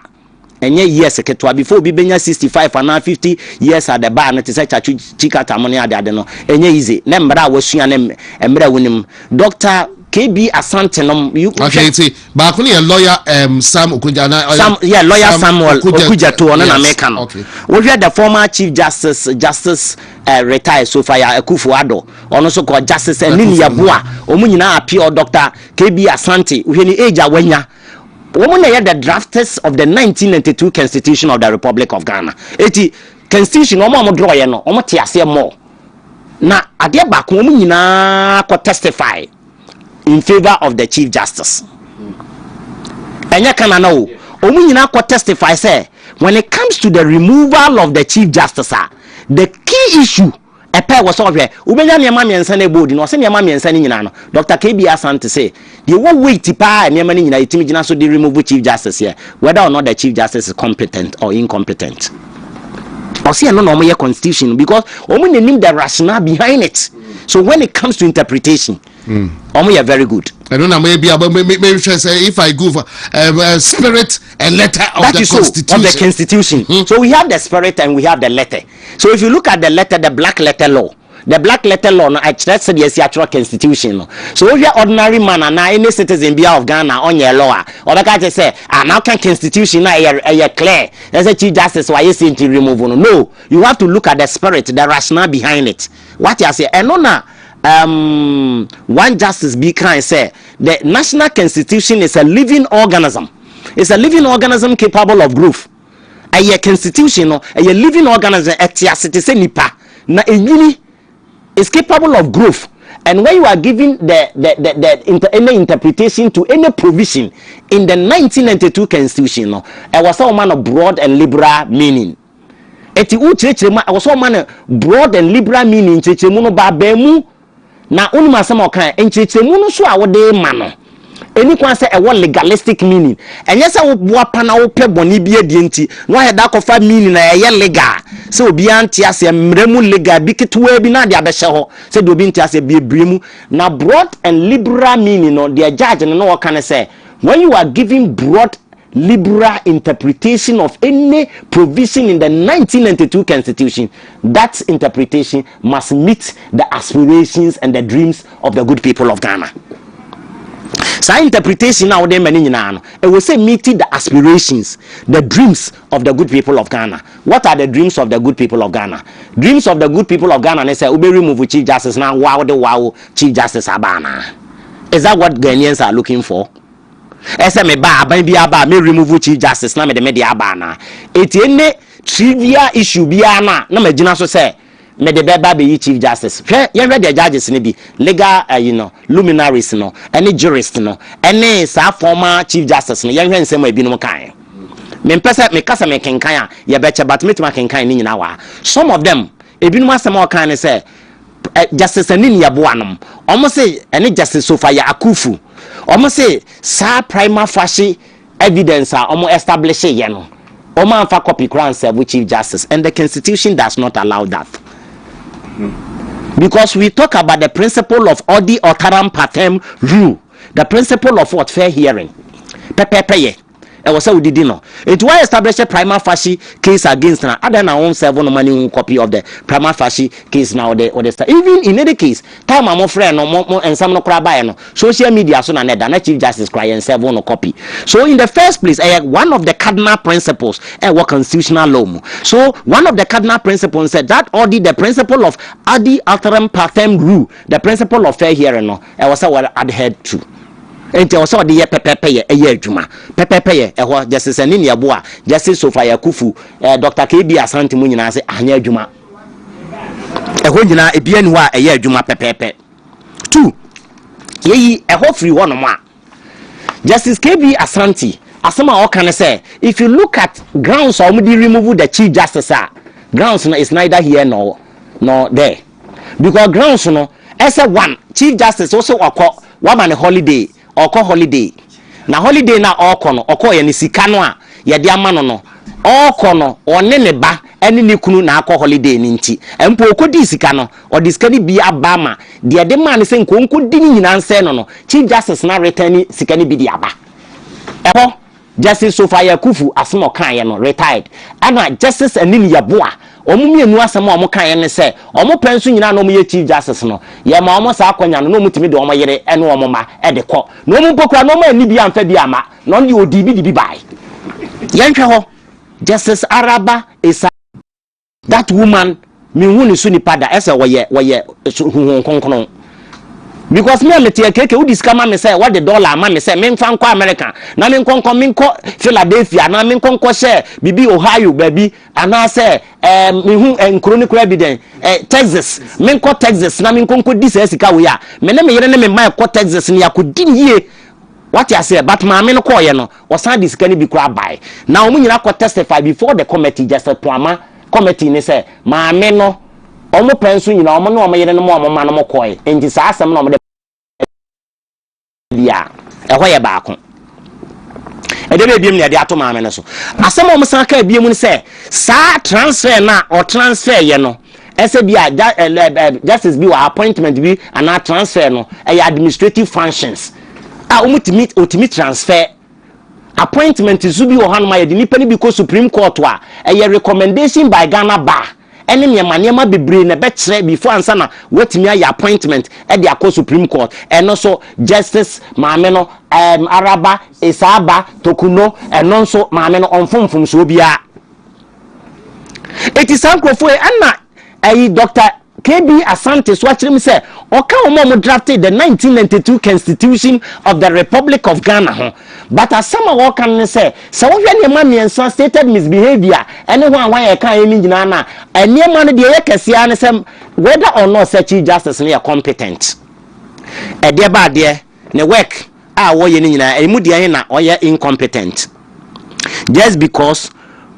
enye years ketwa before bi benya 65 and 50 years at the bar na te say chachu chika tamone ade no enye easy na mbra wasua na mbra wonim Dr. KB Asantenom you okay see ba ko lawyer Sam Okujana lawyer Samuel Okujato on na America no we hear the former Chief Justice retired so far Akufo-Addo ono so called Justice Nini Yabua omu nyina appeal Dr. KB Asante we ni age awanya woman the drafters of the 1992 Constitution of the Republic of Ghana. Eti Constitution omo draw ye no omo te ase more. Na ade ba ko omo nyina ko testify in favor of the Chief Justice. Enya kana na o omo nyina ko testify say when it comes to the removal of the Chief Justice the key issue a pair was over. Ubenya near mammy and Sunday board, no send your mammy and sending in. Dr. KB Asan to say, the one wait to pay and your money in a timid so they remove Chief Justice here, whether or not the Chief Justice is competent or incompetent. Or see, I don't know my constitution because only name the rationale behind it. So when it comes to interpretation, we are very good. I don't know, maybe say if I go for spirit and letter of that the Constitution. Of the Constitution. So we have the spirit and we have the letter. So if you look at the letter, the black letter law. The black letter law, no, I said yes, actual constitution. No. So if you're ordinary man and any citizen be of Ghana on your law, or the guy say, now can constitution now clear. There's a Chief Justice why you saying to remove no. You have to look at the spirit, the rationale behind it. What you say, and no, one justice be kind say the national constitution is a living organism. It's a living organism capable of growth. A constitution, a living organism, a citizen nipa na enyini is capable of growth, and when you are giving any interpretation to any provision in the 1992 constitution, it was all man of broad and liberal meaning. Eti u chirechirema was all man broad and liberal meaning chirechiremu no ba bemu na unima asema okan chirechiremu no so awode mano eni kwan say e legalistic meaning enye say wo boapa na wo pe boni bi adienti no he da kofa meaning na ye legal say obi anti ase mremu legal bi ketwa bi na de abehye ho say de obi anti ase bi ebremu na broad and liberal meaning no the judge no wo kan say when you are giving broad liberal interpretation of any provision in the 1992 constitution, that interpretation must meet the aspirations and the dreams of the good people of Ghana. So interpretation now they many it will say meeting the aspirations, the dreams of the good people of Ghana. What are the dreams of the good people of Ghana? Dreams of the good people of Ghana, they say we remove Chief Justice now. Wow, Chief Justice Abana. Is that what Ghanaians are looking for? Me remove Chief Justice na me de media abana. Etienne trivia issue biana na me gina so say me de beba be Chief Justice. Yen read the judges ni bi legal luminaries no, any jurist no, any sa former Chief Justice no yen hwe nsem abi no kan. Me mpesa me kasa me kenkan a ye beche but me tuma kenkan ni nyina wa. Some of them ebi no asem o kan ni say Justice Anini Yabuanum. Almost say any Justice Sofia Akufu. Almost say sa prima facie evidence are almost established yeno. Oman fa copy crown serve Chief Justice, and the Constitution does not allow that. Because we talk about the principle of odi otaram patem rule, the principle of what fair hearing. Pepe. It was so did no. It was established a prima facie case against now. Other than own 7 money copy of the prima facie case now. Even in any case, time I'm friend no more and some no crab no social media so na the Chief Justice cry and 7 copy. So in the first place, one of the cardinal principles what constitutional law. So one of the cardinal principles said that already the principle of adi alteram partem rule, the principle of fair hearing no. I was what adhered to. Enti also de ye pepepe ye adwuma pepepe ye ehwo Justice Anini Yaboa Justice Sofia Kufu Dr. KB Asante mu nyina se anya adwuma ehwo nyina ebia ni wa ye adwuma pepepe 2 yeyi ehwo free one mo a Justice KB Asante asema o kan say if you look at grounds or mudi remove the Chief Justice grounds no is neither here nor there because grounds no as a one Chief Justice also okọ wa man holiday oko holiday na holiday na oko no oko ye ni sika no a ye de ama no oko no one ne ba ene ne kunu na akọ holiday ni nti empo okodi sika no o diskani bi aba ma de de man se nkonko di ni nyina nse no Chief Justice na return sika ni bi di aba eho Justice Sofia Kufu asmo kan ye no retired ana Justice Anini Yaboa omumienu asem omo kan ye ne se omo penso nyina no ye Chief Justice no ye ma omo sa akwanya no mutimi de omo yere ene omo ma e de kọ no omo pokura no ma ani bi amfa bi ama no ne odi bi bai ye nhwe ho Justice Araba is that woman me hu ni so ni pada ese woye huhun konkono because me leti keke udi scam me say what the dollar man me say me mfa nko America na me nko Philadelphia na me nko share bibi Ohio baby ana say me hu chronicle evidence Texas me nko Texas na me nko di sika we ya me na me yere na me man ko Texas ni akodi ye what you say but ma me no ko ye no o san di sika ni bi kura buy na o mu nyina ko testify before the committee just to ama committee ni say ma me no omo penso nyina omo no omo yere no mo ma no mo koy enti saa asem no omo de bia ehwo ye baako ede be biem ne de ato maame no so asem omo san ka biem ni se saa transfer na or transfer ye no ese bia justice bi wa appointment bi ana transfer no administrative functions ultimate transfer appointment zubi wo hanuma ye de nipa ni bi ko Supreme Court wa recommendation by Ghana Bar ene niema bebre na be kire before ansa na wetimi aye appointment de akọ Supreme Court eno so justice maame no araba isaba tokuno eno so maame no onfomfom so bia etisankrofo ana Dr. KB Asante so achirem say oka omo drafted the 1992 Constitution of the Republic of Ghana ho but asama wo kan say so wo hwe ne ma miensa stated misbehavior ene ho anwan ye kan eni nyina na ene ma no de ye kese an say whether or not such justice ne competent e de ba de ne work wo ye ni nyina emu de ye na oye incompetent just because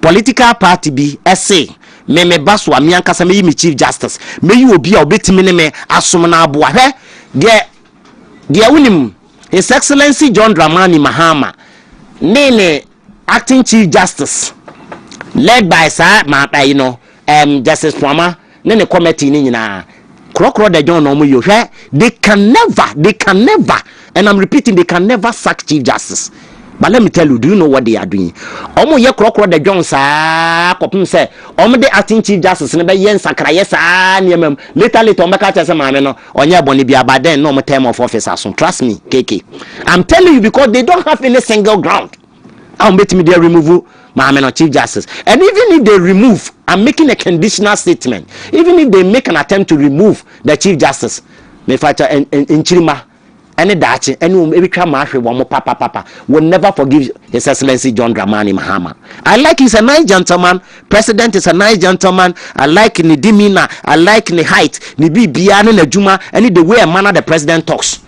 political party be essay me baso ami ankasa me chief justice me yi obi a obetimi ne me asom na aboa hwe de wunim His Excellency John Dramani Mahama ne acting chief justice led by sir Justice Pwama ne committee ni nyina krokro de John no mo yo hwe they can never and I'm repeating they can never sack chief justice. But let me tell you, do you know what they are doing? Omo ye krokro de John sa kopim say omo de acting chief justice ne be yen sakra yes niemem later omo ka tell say maame no onye boni bia but then no more term of office aso. Trust me, KK. I'm telling you because they don't have any single ground. I'll bet me they remove maame no chief justice. And even if they remove, I'm making a conditional statement. Even if they make an attempt to remove the chief justice, me facha in Chirima any dachi any ebitwa mahwe wo mo papa will never forgive His Excellency John Dramani Mahama. I like he's a nice gentleman. President is a nice gentleman. I like the demeanor. I like the height. The bibia ne adwuma and the way a manner the president talks.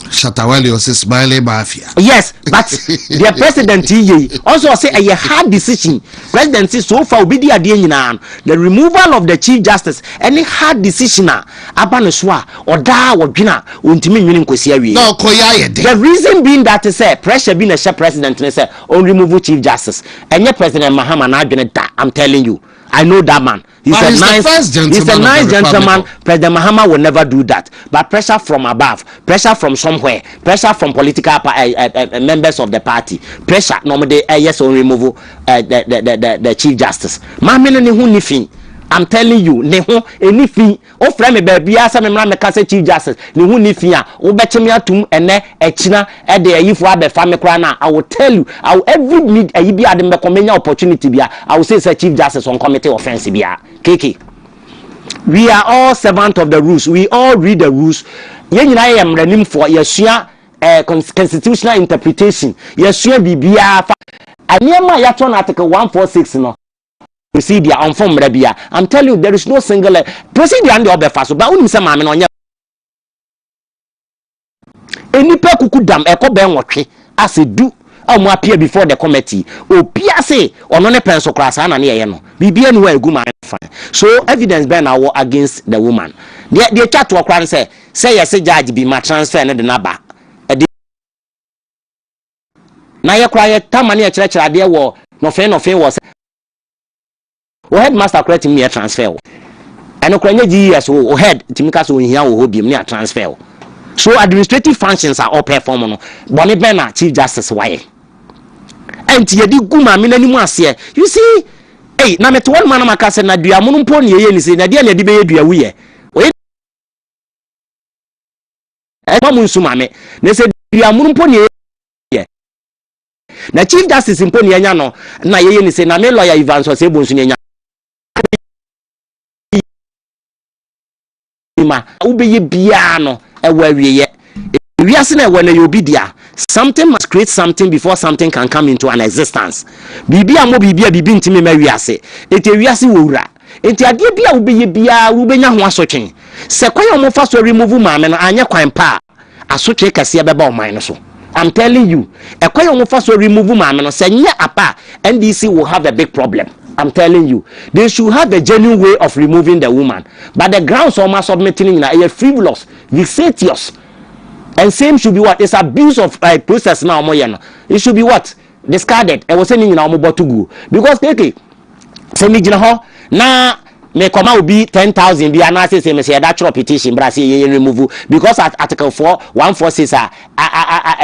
Shatawali was a smiley mafia. Yes, but the president also say a hard decision. Presidency so far will be the removal of the chief justice. Any hard decision abaneswa or da or gina untimi winning kwesiawi. No koya. The reason being that is pressure being a president and say on remove chief justice. And your President Mahama na da. I'm telling you. I know that man. He's a nice gentleman. President Mahama will never do that. But pressure from above, pressure from somewhere, pressure from political members of the party, pressure. Normally, yes, on remove the chief justice. I'm telling you, anything. Oh, friend, baby, as I'm a chief justice. Nehu nifia. Oh, betchemia tum ene echina ede if we have family crana. I will tell you. I will every need a yibi adem bekomenya opportunity bia. I will say it's a chief justice on committee offense bia. KK. We are all servants of the rules. We all read the rules. Yen na am renim for yesua constitutional interpretation. Yesua bibia. Anyema yaton article 146 no. Procedure on form rabia. I'm telling you, there is no single procedure and the other fast. But unim sama me onya. Any pe kukudam eko ben wotwe as a do omo appear before the committee. Opia say ono ne penso class na ne ye no. Bibia no egu man fine. So evidence ben na against the woman. The chat to kran say yes judge be ma transfer ne de na ba. Na ye kra ye tamane e kire ade wo no fe was headmaster correct me a transfer. And okwenye GS o head timika so hia wo hobiem ne a transfer. So administrative functions are all performing. Boni bena chief justice why. And yedi guma me nanimu ase. You see, hey, na met one man maka se na dua munu mpo ne ye ni se na dia na di be dua wuye. Oye e ma munsu mame. Na se dua munu mpo ne ye. Na chief justice mpo ne nya no na ye ni se na me lawyer Ivan so se bonsu ne nya. Ubeye biano ewawiye wiase na wana yobidia something must create something before something can come into an existence bibia mo bibia bibi ntime ma wiase ete wiase wowura ete ade bia ubeye bia ubenya ho asotwen se kwan mo fa so remove maame no anya kwan pa asotwe kase beba o man no so. I'm telling you, a kwan mo fa so remove maame no se nya apa NDC will have a big problem. I'm telling you, they should have a genuine way of removing the woman. But the grounds of my submitting are frivolous, vexatious, and same should be what? It's abuse of process now. It should be what? Discarded. I was saying now about to go because okay, say me na me come out be 10,000 be an say me say that petition but say remove because at article 4:146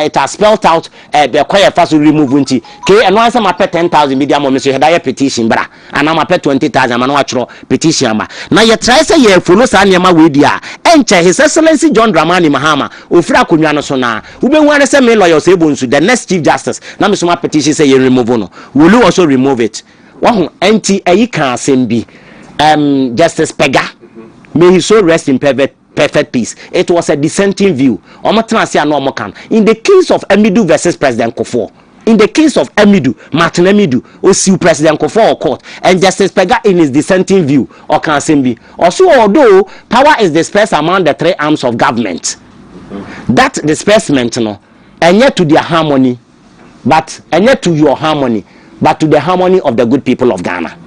it has spelled out the quiet fast remove nti ke eno answer ma 10,000 be dia mo me say that petition bra and am pay 20,000 ma no atro petition ma na ye try say ye follow sa niam we dia enche his excellency John Dramani Mahama ofira konwa no so na ube hu say me lawyer say bonsu the next chief justice na me so ma petition say ye remove no will you also remove it wahu enti ayi kan asem Justice Pega, may he so rest in perfect peace. It was a dissenting view. In the case of Emidu versus President Kufuor, in the case of Martin Emidu, or sue President Kufuor or court, and Justice Pega in his dissenting view, or can be. Also, although power is dispersed among the three arms of government, that disbursement, and yet to their harmony, and yet to your harmony, but to the harmony of the good people of Ghana.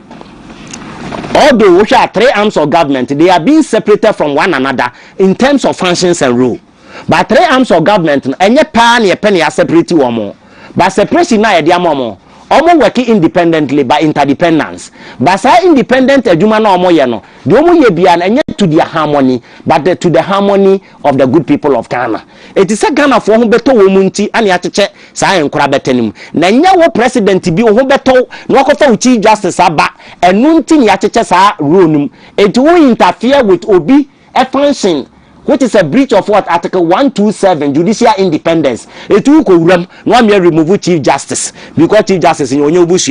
Although which are three arms of government, they are being separated from one another in terms of functions and rule. But three arms of government, and yet penny are separated one more. But separation na idea more. Almost working independently by interdependence. But say independent ejuma na omo ye no. The omo ye bia na enye to their harmony, but to the harmony of the good people of Ghana. It is a Ghana for who beto wo munti ani acheche saa enkura betenim. Na nya wo president bi wo beto na wakofa chief justice aba enu nti ni acheche saa rule num. It will interfere with obi a function which is a breach of what? Article 127, judicial independence. It will go remove chief justice because chief justice in your bush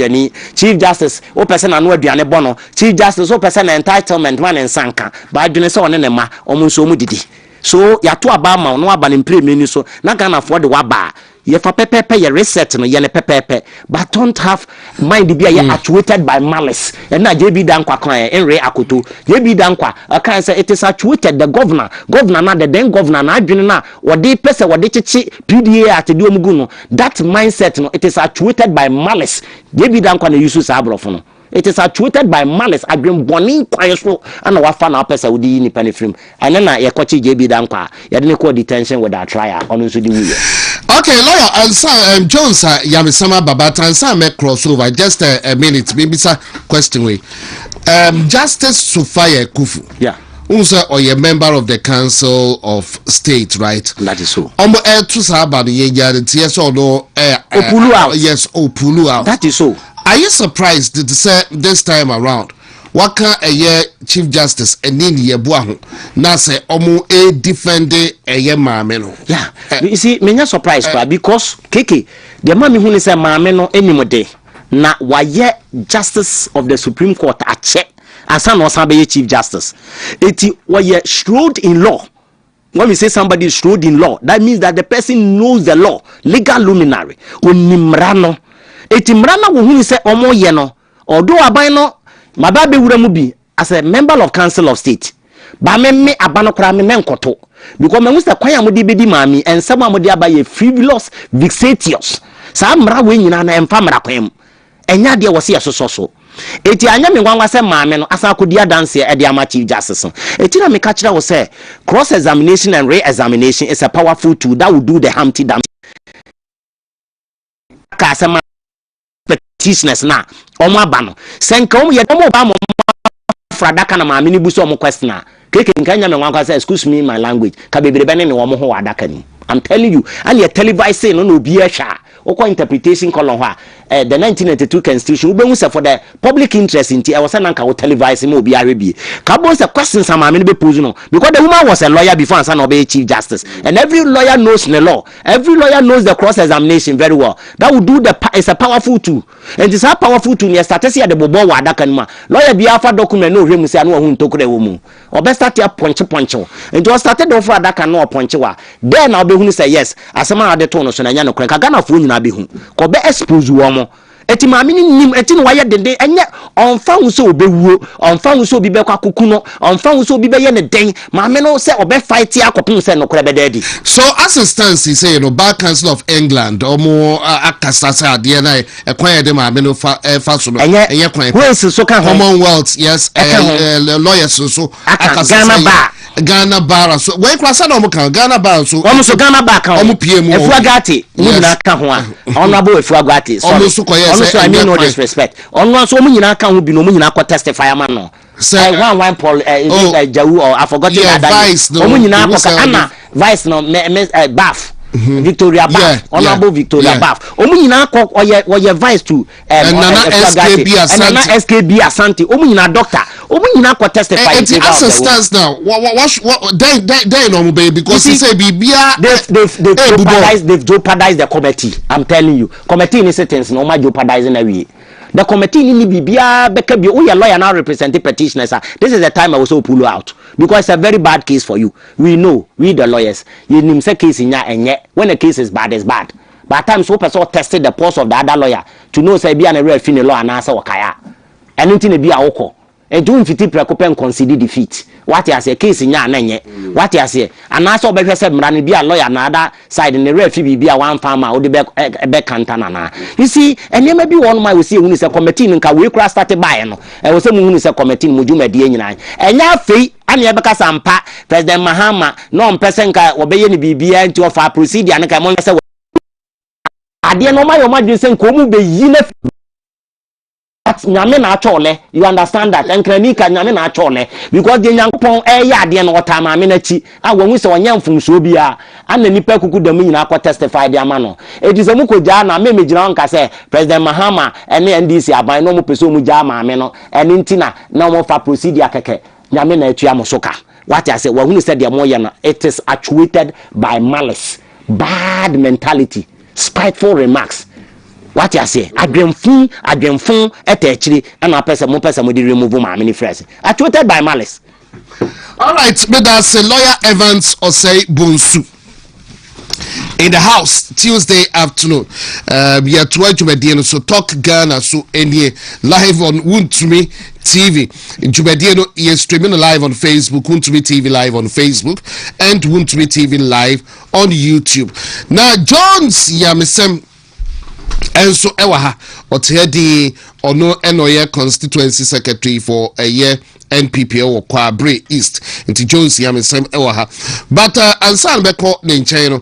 chief justice o person and no bono chief justice o person entitlement man and sanka but I so on ma omunso mu didi so ya to aba ma no aba in play so na Ghana for the waba ye fa pepepe ye reset no ye ne pepepe but don't have mind be actuated by malice and na JB Dankwa kan enre akoto JB Dankwa kan say it is actuated the governor na the then governor na adwene na wode pese wode chichi PDA at the omugu no that mindset no it is actuated by malice JB Dankwa na use sa abrofo no it is actuated by malice adwene boni kwan so ana wafa na pese wode ni penifrim and na ye kwachi JB Dankwa ye de ne call detention with that trial onu so di wuye. Okay, lawyer, and Jones, Yamisama Babata, and some crossover. Just a minute, maybe a question. Justice Sufaya Kufu. Yeah. Also, or a member of the Council of State, right? That is so. To Sabah, yes or no? Opulu out. Yes, Opulu out. That is so. Are you surprised to say this time around? What can a year Chief Justice and Nini Yabuahu na say omo a defended a year mameno? Yeah, you see, me not surprised because Keke, the mommy who is a mameno anymore day na waye Justice of the Supreme Court a check as an Osabe Chief Justice. Eti waye shrewd in law. When we say somebody is shrewd in law, that means that the person knows the law, legal luminary. Unimrano. Eti mrana who say omo yeno, although abano. My baby would be as a member of Council of State. But me abanokra me menkoto because me musta kwanya mudi bedi mami and someone mudi abaye frivolous vexatious. Sa mra we nyina na emfa mra kwam. Enya de wose yesoso. Eti anya me ngwanwa se mame no asa kodia dance e de ama chief justice. Eti na me ka kira wo se cross examination and re-examination is a powerful tool that will do the Humpty Dumpty. Kasema petitioners na omo abano senka omo ye omo ba mo fradaka na ma mini buso omo question na keke nkanya me nwanka say excuse me my language ka bebrebe ne omo ho wadaka ni. I'm telling you and you televise no obi a hwa oko interpretation column ho the 1992 constitution we be say for the public interest inti I was say nanka wo televise mo obi arebi ka bon say questions am me be pose no because the woman was a lawyer before and no be chief justice and every lawyer knows the law, every lawyer knows the cross examination very well. That will do it's a powerful tool and it's a powerful tool near start see the bobo wa adaka nima lawyer bi afa document no hwemu say no hu ntokure wo mu obe start ya punch and just started off adaka no punch wa then I'll be who say yes asema ade to no so na nya no kran ka Ghana fo nyina be hu ko be expose wo mo eti maame ni nim eti no waye dende enye onfa hu so obewuo onfa hu so obi be kwakuku no onfa hu so obi be ye ne den maame no se obe fight akopim se no kora be daddy. So as it stands, he say, Bar Council of England omo akasasa ade na e kwan de maame no fa so no enye kwan so ka Commonwealth yes lawyers so akasasa Ghana bar so we kwasa na omo Ghana bar so Ghana bar kan omo PM efuagati mu nyina ka ho a honorable efuagati so I mean no disrespect ono so omo nyina ka ho bi no omo nyina ko testify ama no say one Paul Jawu or I forgot that omo nyina ko ka ana vice no bath Victoria Bath, Honorable Victoria Bath. Omu nyina ko oye vice to SKB Asante. Omu nyina doctor. Omu nyina ko testify. It stands now. What they no baby because he say bibia they've jeopardized the committee. I'm telling you. Committee in sentence no ma jeopardizing away. The committee ni bibia beka bi o lawyer now representing petitioners. This is the time I will so pull out because it's a very bad case for you. We know, we the lawyers. You nim say case nya enye. When the case is bad, it's bad. By the time so person tested the pulse of the other lawyer to know say be an real fin law and answer wakaya. Anything be a oko. And doing 50 preoccupant consider defeat. What you say case nya enye. What you say and also be said mrani be a lawyer na other side in the real fee be a one farmer or the back cantana. You see, and you maybe one my we see when is a committee nka we cross started by no. And we say when is a committee mujume di nyina. And ya fee ani ebeka sampa President Mahama no person ka obeye ni bibia nti of procedure nka mo say ade no ma yo ma dwen say nko mu be yi na nyame na achole you understand that enkrani ka nyame na achole because the nyankopon ya ade no ota maame na chi a wonu se onye mfumso bia ana nipa kuku dam nyina ko testify de ama no edize mu ko ja na me megina nka say President Mahama ene NDC aban no mo peso mu ja maame no ene ntina na mo fa procedure keke nyame na atua mo soka what I say wonu se de mo ye na it is actuated by malice, bad mentality, spiteful remarks. What you say? Adrenfun etechiri and a person mo di remove my many phrases. Actuated by malice. All right, but that's lawyer Evans Osei Bonsu in the house Tuesday afternoon. We are trying to be so talk Ghana so any live on WONTUMI TV. Jubediano is streaming live on Facebook, WONTUMI TV live on Facebook, and WONTUMI TV live on YouTube. Now Jones Yamisem. And so ewaha otedi ono enoye constituency secretary for a year NPP or Kwabre East into Jones Yamisem ewaha but ansan beko ne nchen no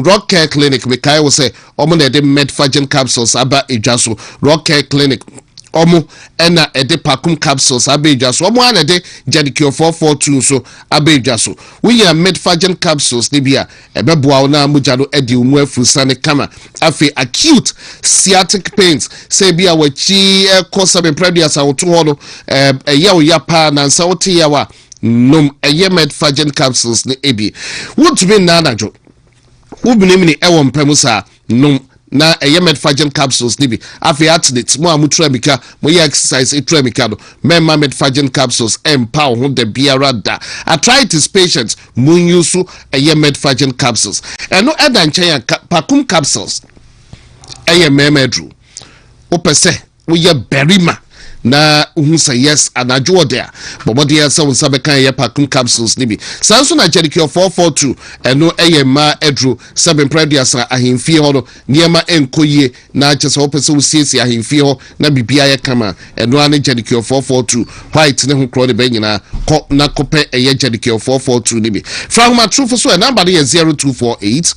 Rock Care Clinic we kai wo say omo na de Medfagen capsules aba edwaso Rock Care Clinic omo ena ede pakum capsules abedwaso omo ana de Jadikio 442 so abedwaso we ya Medfagen capsules ne bia ebeboa na muja no edi umu afusane kama afi acute sciatic pains say bia wachi kosa be previous awoto ho no eya o yapa na nsa wote yawa nom eye Medfagen capsules ne ebi wotumi na anajo ubinimini ewo mpamusa nom na Medfagen capsules nibi afi athletes mo amutra mika mo ye exercise etra mika no memma Medfagen capsules empower ho de biara da arthritis patients mo use Medfagen capsules eno eda nchen pakum capsules memedru opese wo ye berima na say yes anajo there bobo there so nsa beka ye pakum capsules nibi sanso na Jadikio 442 eno ma edru 7 previous ahemfie ho no niema enkoye na chese opese wo siesie ahemfie ho na bibia ye kama eno ane Jadikio 442 white ne ho kro de benyina ko na kope Jadikio 442 nibi from my truth so number is 0248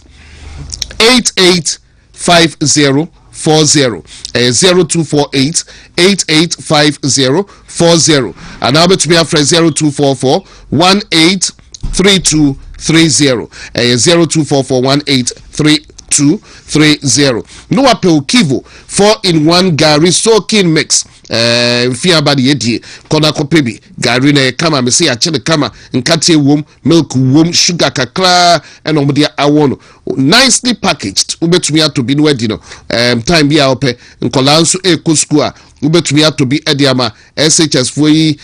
885040 0248 885040 and now to be a friend 0244 183230 0244 183230 no apel kivo 4-in-1 Gary soaking mix fia badi edie kona kopebi Gary na kama me say ache kama nkate wom milk wom sugar kakra and omodia awono nicely packaged ubetumi atobi no edi no time bia ope nkola nso school a ubetumi atobi edi ama SHS fo yi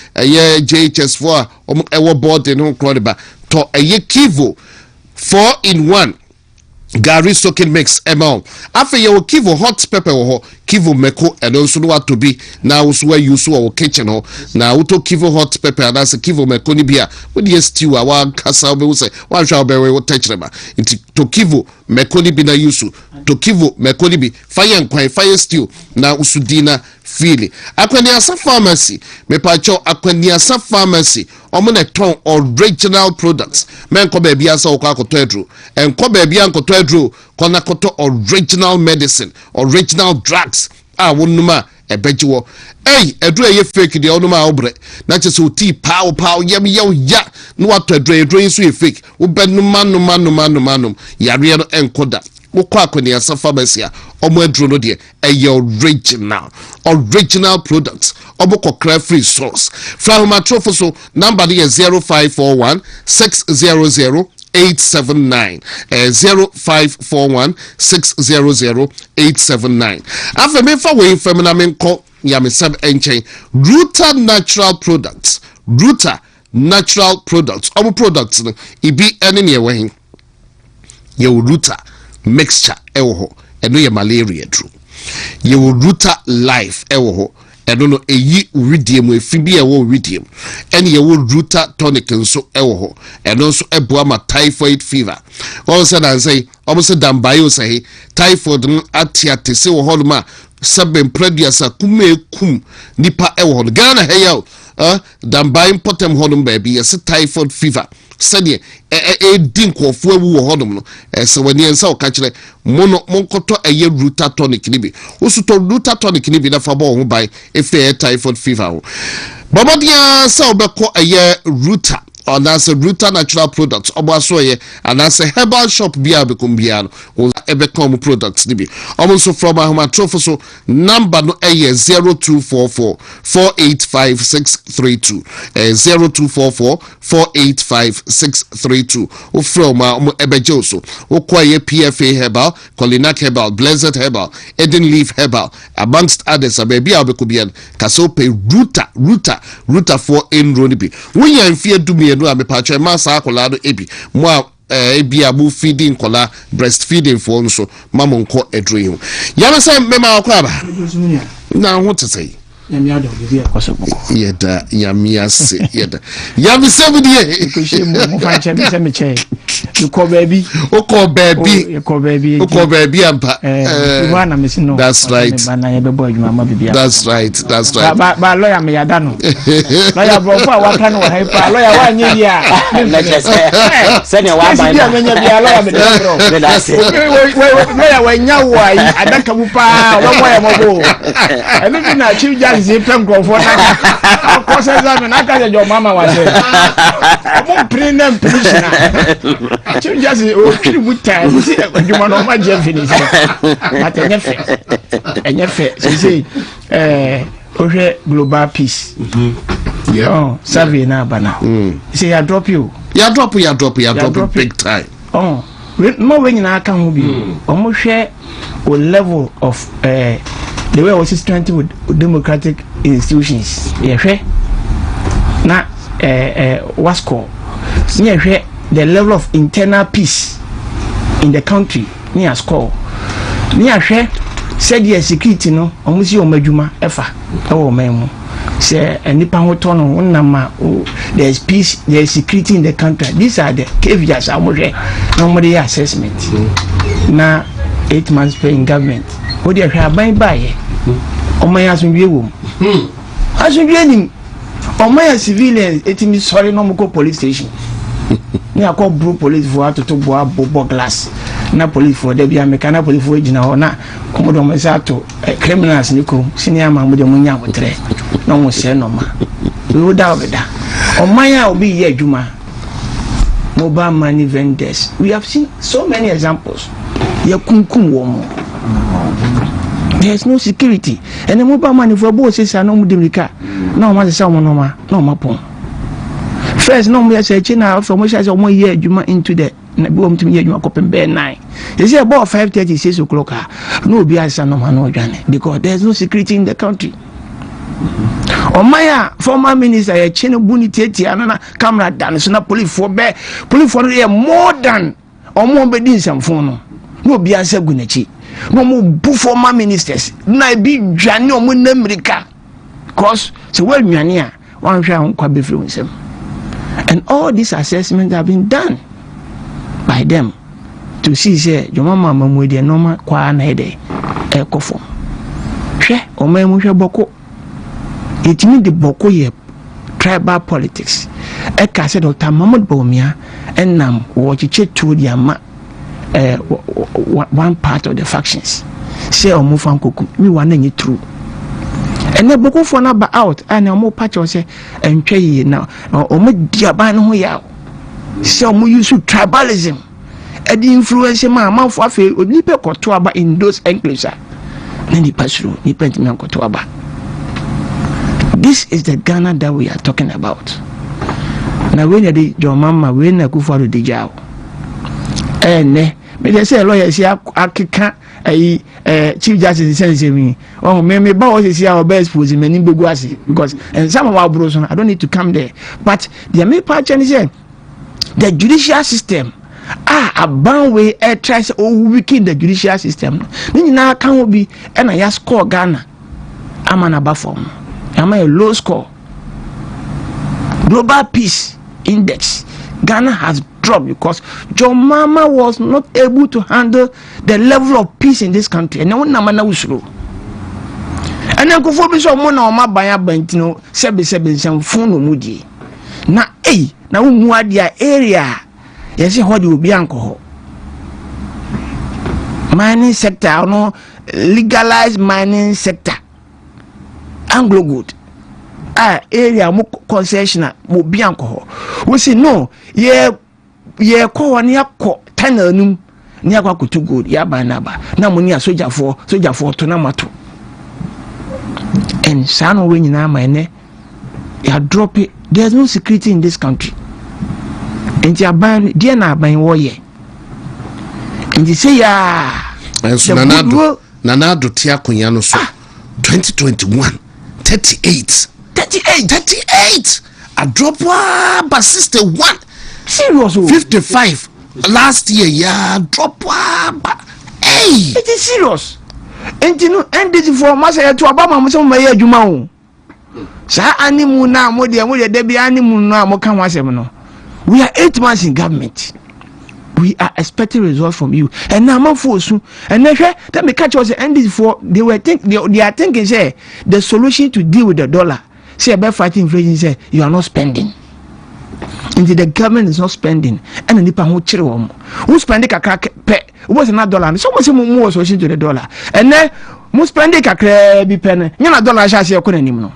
JHS fo a ewo board no kro ba to kivo 4-in-1 Gary soaking mix amount afa ye kivo hot pepper wo Kivo Meko and also what to be now where you saw our kitchen ho now auto Kivo hot pepper and that's a Kivo Meko ni bia with the stew our Nkansah we say one shall be we touch them into to Kivo Meko ni bi na yusu to Kivo Meko ni bi fire stew na usudina feeling Nkansah pharmacy me pacho Nkansah pharmacy omune ton original products men ko baby asa okwa akotodro en ko baby ankotodro kona koto original medicine original drugs wonuma ebejiwo edro eye fake de onuma obre na che so tea pow yam ya no wato edro yin so e fake wo benuma no yare no enkoda wokọ Nkansah pharmacy omo edro no de original products oboko craft free source from matrofo so number is 0541 600 879 0541 600 879 afa me fa we famina me nko ya me sab enchen Ruta natural products omo products no ibi ene ne we hin ye Ruta mixture ewo ho eno ye malaria true ye Ruta life ewo ho eno no eyi uridium efibi ewo uridium ene ye Ruta tonic nso ewo ho eno nso eboa ma typhoid fever all said and say almost dambayo say typhoid atiate se wo ho ma sabem prediasa kum nipa ewo ho Ghana heyo dambayin potem ho no baby yes typhoid fever sede din kwofo awu wo hodom no se wani ensa o ka kire mono monkoto Ruta tonic ni bi usuto Ruta tonic ni bi na fa bo ho bai efe typhoid fever ho babadia sa obeko Ruta or that's a Ruta natural products obasoye and that's a herbal shop bia bekombiano o ebecom products ni bi almost from ahomatrofo so number no 0244 485632 0244 485632 o from ebejo so o kwaye PFA herbal Colinac herbal Blessed herbal Eden leaf herbal amongst others ababi abekobian kaso pe Ruta for enro ni bi wo yan fie dumi no amepacho ma sa akola do ebi mo ebi abu feeding kola breastfeeding for nso mamo nko edro yi ya say mema akwa ba na ho tete yamia do bi akosopoko yeda yamia se yeda yami se bi die ikoshemu mo fa che bi se me che uko baby ampa wana mesino that's right ba lawyer me yada no lawyer bro fa wa kan wa hyper lawyer wa nyi ya se ne wa ba na me nya lawyer me bro lawyer wa nya wa adaka mu pa wa moya mo enu bi na chief judge pem grofo na ko se za me na ka je mama wa se mo prinem petitioner chief judge o kiri muta si adwuma no ma je finish but enyefe say ohwe global peace yeah survey na bana say I drop you big time mo we nyina aka ho bi o mo hwe o level of the way was strength with democratic institutions hwe na wasco ni hwe the level of internal peace in the country ni a score ni ahwe said the security no omusi omadwuma efa ewo memu say enipa hoto no wonnama there's peace, there's security in the country. These are the caveats amore normally assessment na 8 months pay in government o dey hwe aban baye omaya asundwe wo asundwe ni omaya civilians etimi sorry no mko police station ni akọ bro police for to bo glass na police for there be american police for ejina ho na komodo mo sa to criminals ni ko senior man mo de munya wotre na mo se no ma we da obeda omanya obi ye adwuma mobile money vendors. We have seen so many examples. There's no security, and the mobile money for both says no mudimika. No matter someone no mapon. First, no me say China from which I saw 1 year Juma into the WONTUMI year Juma coping bear 9. They say about 5:30, 6 o'clock. No be as no man no journey because there's no security in the country. Omaya former minister Chino Buniteti anana camera dance na police for more than or more bedin some phone. No be as a gunechi. no mo bu former ministers na bi dwane o mo na America cause so well nwane a wan hwa on kwa be free nsem. And all these assessments have been done by them to see say your mama mamu de normal kwa na ede e kofo hwe o ma mu hwe boko itimi de boko ye tribal politics e ka se Dr. Mahmoud Bawumia enam wo chiche to dia ma one part of the factions say o mu fan koku mi wa na nyi true and the boko for na ba out and o mu patch o say entwe yi na o mu dia ban ho ya say o mu use tribalism and the influence man for afi onipe koto aba in those enclaves na ni pasuru ni pentiment koto aba. This is the Ghana that we are talking about. Now when you your mama when you go for the jail me they say lawyer say akeka chief justice say me oh me ba o say our best pose me ni gbegu ase because and some of our bros I don't need to come there, but the main part say the judicial system a ban way try say weaken the judicial system ni na kan obi e na ya score Ghana ama na ba form ama a low score. Global Peace Index Ghana has dropped because John Mama was not able to handle the level of peace in this country. And now na usro. And then go for be so mo na o ma ban abantino sebe nsam fun no mudi. Na na wo mu adia area yes ho de obi anko ho. Mining sector no legalized mining sector. Anglo good. Area mo concession mo bi anko. We say no ye ko wani akọ tunnel num ni akwa kutu gold ya ba na ba na mo ni soja for to na mato and sano we nyina ma ene ya drop it. There's no security in this country and ya ban dia na ban wo ye and you say ya enso nanado tia konya no so 2021 38 a drop but 61 serious 55 last year yeah drop but hey it is serious and you know and this for masa to abama mo so maye adwuma o sa animu na mo de bi animu no mo kan wasem no we are 8 months in government. We are expecting results from you. And now I'm forced and then me catch us and this for they are thinking say the solution to deal with the dollar. Say about fighting inflation say you are not spending. Indeed the government is not spending. And the nipa who chire wom. Who spend kakra pe was not dollar. So much more solution to the dollar. And then who spend kakra bi pen. Nya dollar sha se ko nanim no.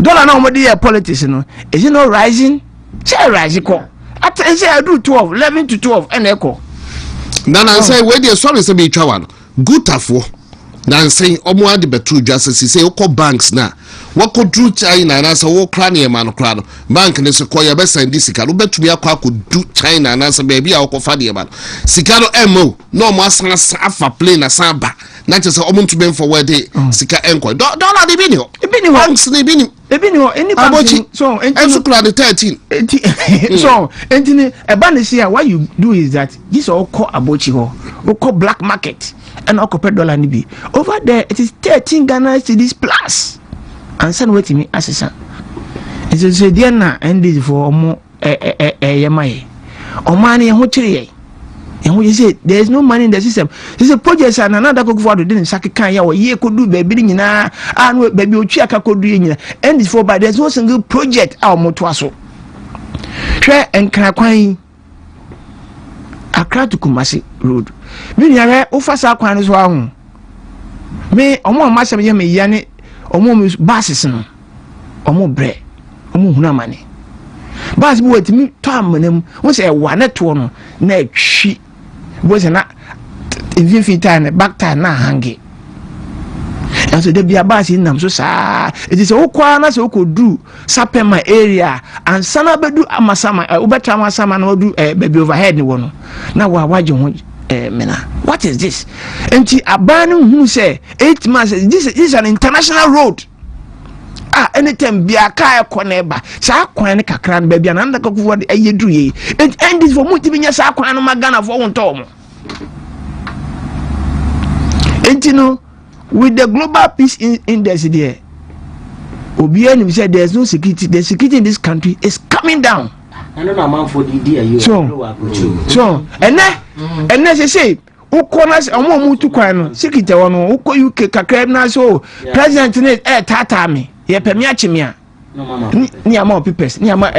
Dollar na mo dey politics no. Is it not rising? Say rising ko. I say I do 12, 11 to 12 and echo. Nana say where the sorry say be twa good afo. Nan say omo ade betu justice say oko banks na. Wako drew China na say wo kra na ma no kra no. Bank ne se ko ya be send sika no betumi akwa do China na say be bia wako fa de ma. Sika no emo no mo asan afa plane na san ba. Na che say omo ntube forward sika enko. Dollar de bi ni ho. E bi ni banks ne bi ni. Ebi ni any bank so enso kura the 13 so entini eba ne say what you do is that this all call abochi ho we call black market and all per dollar ni bi over there it is 13 Ghana cedis plus and send wait me assessor it is say there na and this for omo yemaye omani ho kire and we say there is no money in the system. This is a project and another go forward didn't saki kan ya ye could do baby nyina and baby ochi aka could do nyina and this for but there's no single project our motoaso hwe enkra kwan Accra to Kumasi road me nyare ofasa kwan so ahu me omo amasem ye me yane omo buses no omo bre omo huna mane bus bi wetimi to amanam wo se wa na to no na atwi boys na if time back time na hangi and so there be a bus in nam so sa it is okwa na so okodu sapema area and sana bedu amasama obetra amasama na odu baby overhead ni wono na wa waje ho mena what is this enti abanu hu say 8 months this is an international road anytime bia ka ekoneba sa kwan ne kakra ba bia na ndaka kufu ayeduru ye and this for multi binya sa kwan no magana for wonto mo And you know, with the global peace index there, Obianim said there's no security. The security in this country is coming down. I don't know man for the idea you so and then they say Ukonas omo mutu kwan security wono uko UK kakra na so president tata me ye pemi achimia no mama ni ama papers ni ama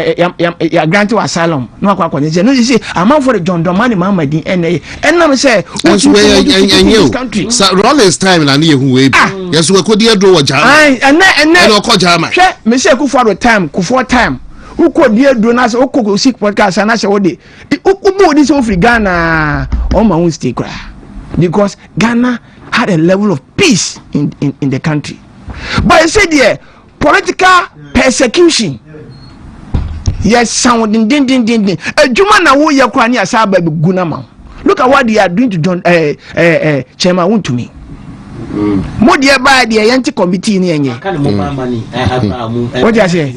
ya grant asylum no akwa kwani say no say amount for the John Domani mama din enam say you so Rollins time na ye hu we yes we ko die do wo jama and o ko jama hwe me say ku for time uko die do na say uko sick podcast na say wo de uko this of Ghana on my own stay cry because Ghana had a level of peace in the country, but I said there political persecution yes sound din ejuma na wo ye kwa ni asaba be gunama. Look at what they are doing to John Chairman WONTUMI. Mo dia ba dia yanti committee ni enye what you say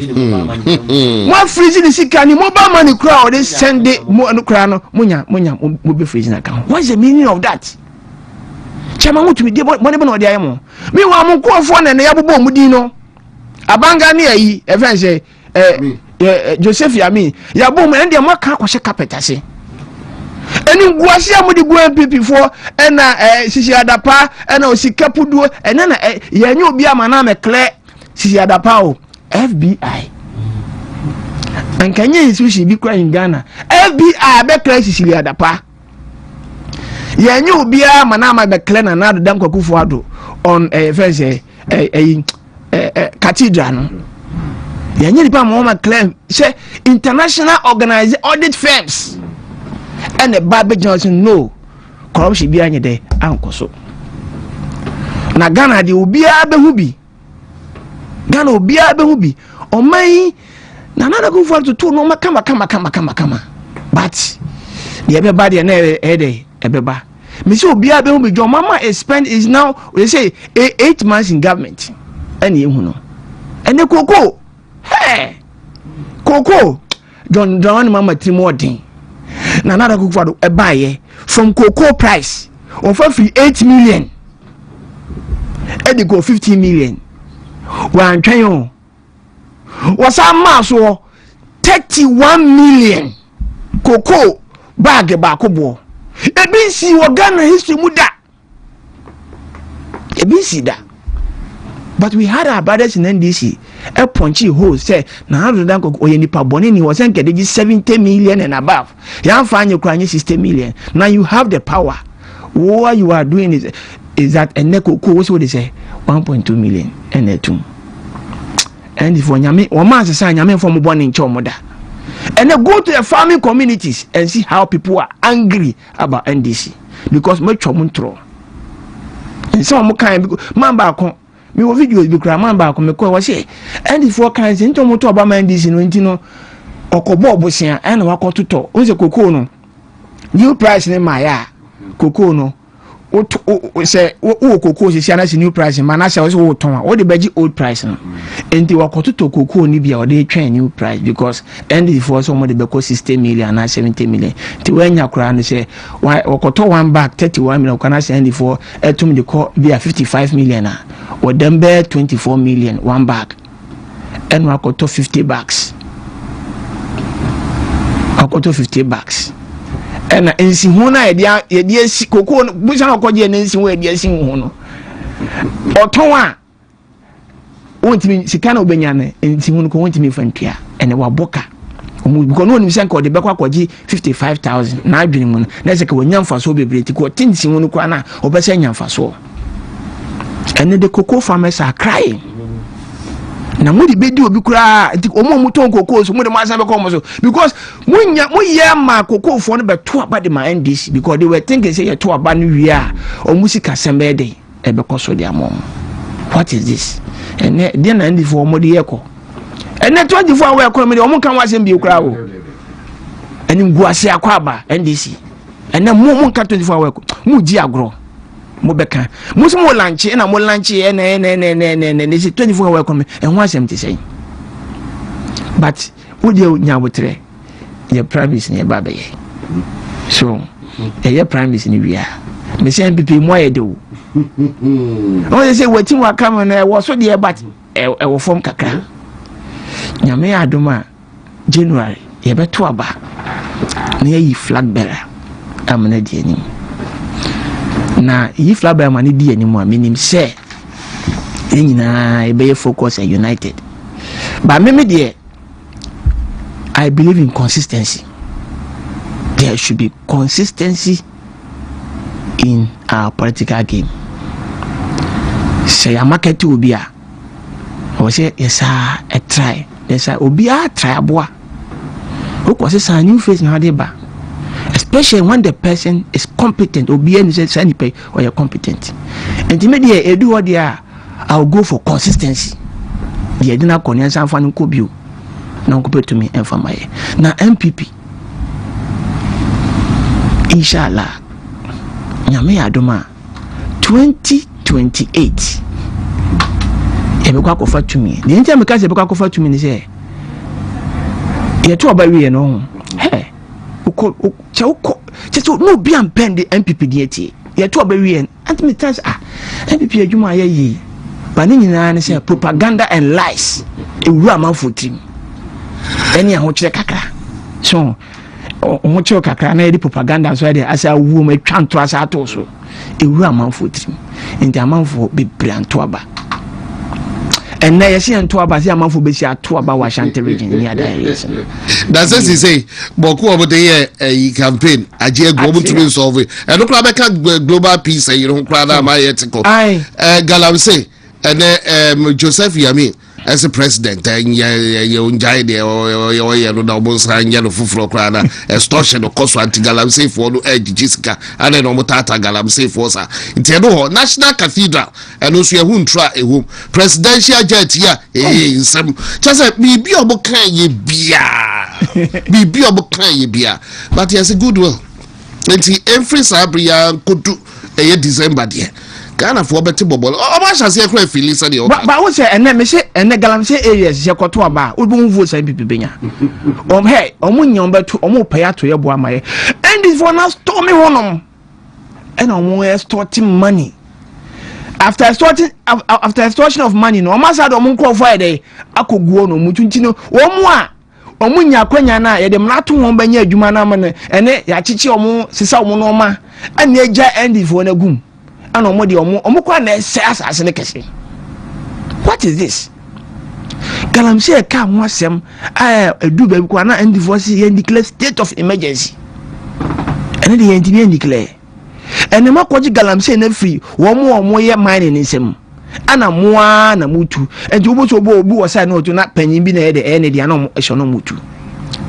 mo freeze the sika ni mobile money crowd they send it mo no crowd no mo be freeze na account. What's the meaning of that? Chairman WONTUMI dey money be no dey am me wa mo ko fo na ya bobo mu din no abanga ni ayi e fen say Joseph Yami ya bom and dey mo ka kwose carpet ase eni guasia mo di gu MPP for na sisi adapa na osikapuduo na ya nya obi ama na me clear sisi adapa o FBI ankanye institution bi kwa in Ghana FBI be clear sisi adapa ya nya obi ama na me clear na do dam Kwaku ado on first cathedral no ya nya dipa mo ma clear say international organized audit firms and the Bible Johnson no corruption be anya de ankoso na Ghana de obia be hubi Ghana obia be hubi omai na nana go for to no kama but the everybody na ebeba me say obia be hubi John mama spend is now they say 8 months in government and you know and the Koko John mama trimodin na nada go for a buy from cocoa price of 8 million and they go 15 million one train was a mass or 31 million cocoa bag bakobo e bin si wo Ghana history muda e bin si da but we had our brothers in NDC a punchy hole say na how dan ko oyenipa boni ni was nke dey 70 million and above you find you crying 60 million now you have the power. What you are doing is that a neko ko what they say 1.2 million and a 2 and if nyame o man say nyame from boni nche omoda and then go to the farming communities and see how people are angry about NDC because much chomuntro and some kind man ba kon me wo videos bi kura man ba ko me ko wo say and for kan se nto moto oba man dis no ntino okobo obosia and na wakototo o se Koko no new price ne maya Koko no o se o Koko se sia na se new price man na se o se o ton o de beji old price no enti wakototo Koko ni bia o de twen new price because and for so mo de be ko 60 million na 70 million ti wanya kura no se wakoto one bag 31 million kana se and for etum de ko bia 55 million na or them bear 24 million one bag and wakoto 50 bags wakoto 50 bags and ensi hu na ye si Koko busa okoje na ensi hu ye si hu no oton a wontimi sika na obenya na ensi hu no ko wontimi fantua ene waboka because no nimsen ko de be kwa kwaji 55,000 na adwene mu na se ka wanyamfa so bebreti ko tinsi hu no kwa na obese nyamfa so. And the cocoa farmers are crying. Na mudi bedi obi kura omo muton cocoa so mudi masa be come so because munya ma cocoa for no be to aba de ma NDC because they were thinking say you to aba no wi a omusika sembe dey e be koso dia mom. What is this? And then na NDC for mudi yeko. And 24 hour ko me omo kan wasem bi kura wo. And nguase akwa aba NDC. And na mu kan 24 hour ko mu ji agro. Mobeka musumo lunch na mo lunch na 24 hour come and one sem say but would you nyawotre your privacy ne baba ye so your privacy ni wia me say MPP mo ye do When say waiting will come and was so dear, but I will form kakra. Nyame adoma January, you better aba near ye flag bearer. I'm not the enemy. Now, ye flag bearer money the anymore, meaning say, I be focused and united. But maybe dear, I believe in consistency. There should be consistency in our political game. Say a market will be a or say yes, a try. Yes, I will be a try boy. Who was a new face now, especially when the person is competent or be any pay or you're competent. And immediately, do what they are. I'll go for consistency. The Edina Koreans and Fan Kobu. Now compared to me and for my now MPP. Inshallah. Nyame adoma 2028. Ebekwa kofa to me. The entire me say ebekwa kofa to me say. Ye to obawi no. Hey. Cheso no bi ampen the MPP dieti. Ye to obawi and me tell MPP adwuma ye. But nyina say propaganda and lies. Ewu amanfo tim. Eni aho kire kakra. So omocho kakra na yedi propaganda so dey asa wu me twanto asa ato so ewu amanfo tim. Enti amanfo be branto aba. And now you see and to about the amount for Bessia to about Washington region near the that's as you say, Boku over the year a campaign, a year global to solve it. And no problem global peace, you don't cry out my ethical. Galam say, and then Joseph Yami as a president, and you enjoy the or almost yellow full crana, extortion of course, anti Galam say for no edge Jessica, and then Omotata Galam say for her. In Teno, National Cathedral, and also a wound try a home. Presidential jet here, some just me be a book, ye be a book, ye beer. But he has a good will. And he every Sabria could do a December dear. Ghana for better bubble. Oh, I shall say a cry feeling. But I would say, and then me say, and the Galam say areas, Yakoto about, would move votes and people benya. Hey, Omun to Omo pay to your boy, and this one has told me one of them. And I'm extorting money. After extortion of money, no, Master Omunko Friday, I could go no Mutuntino, Omwa. Omunya kwanya na ye dem latu won banya adwuma na mane ene ya chichi omo sisa omo no ma ane eja endi fo na gum ana omo de omo kwa na ese asase ne kese. What is this? Galamsey ka ho asem edu ba kwa na endi fo si ye declare state of emergency ene de ye ntimi declare ene makoji Galamsey na free omo ye mine ni nsem ana moa na mutu enti oboso obu wasa na otu na panyin bi na ye de ene dia na ehso no mutu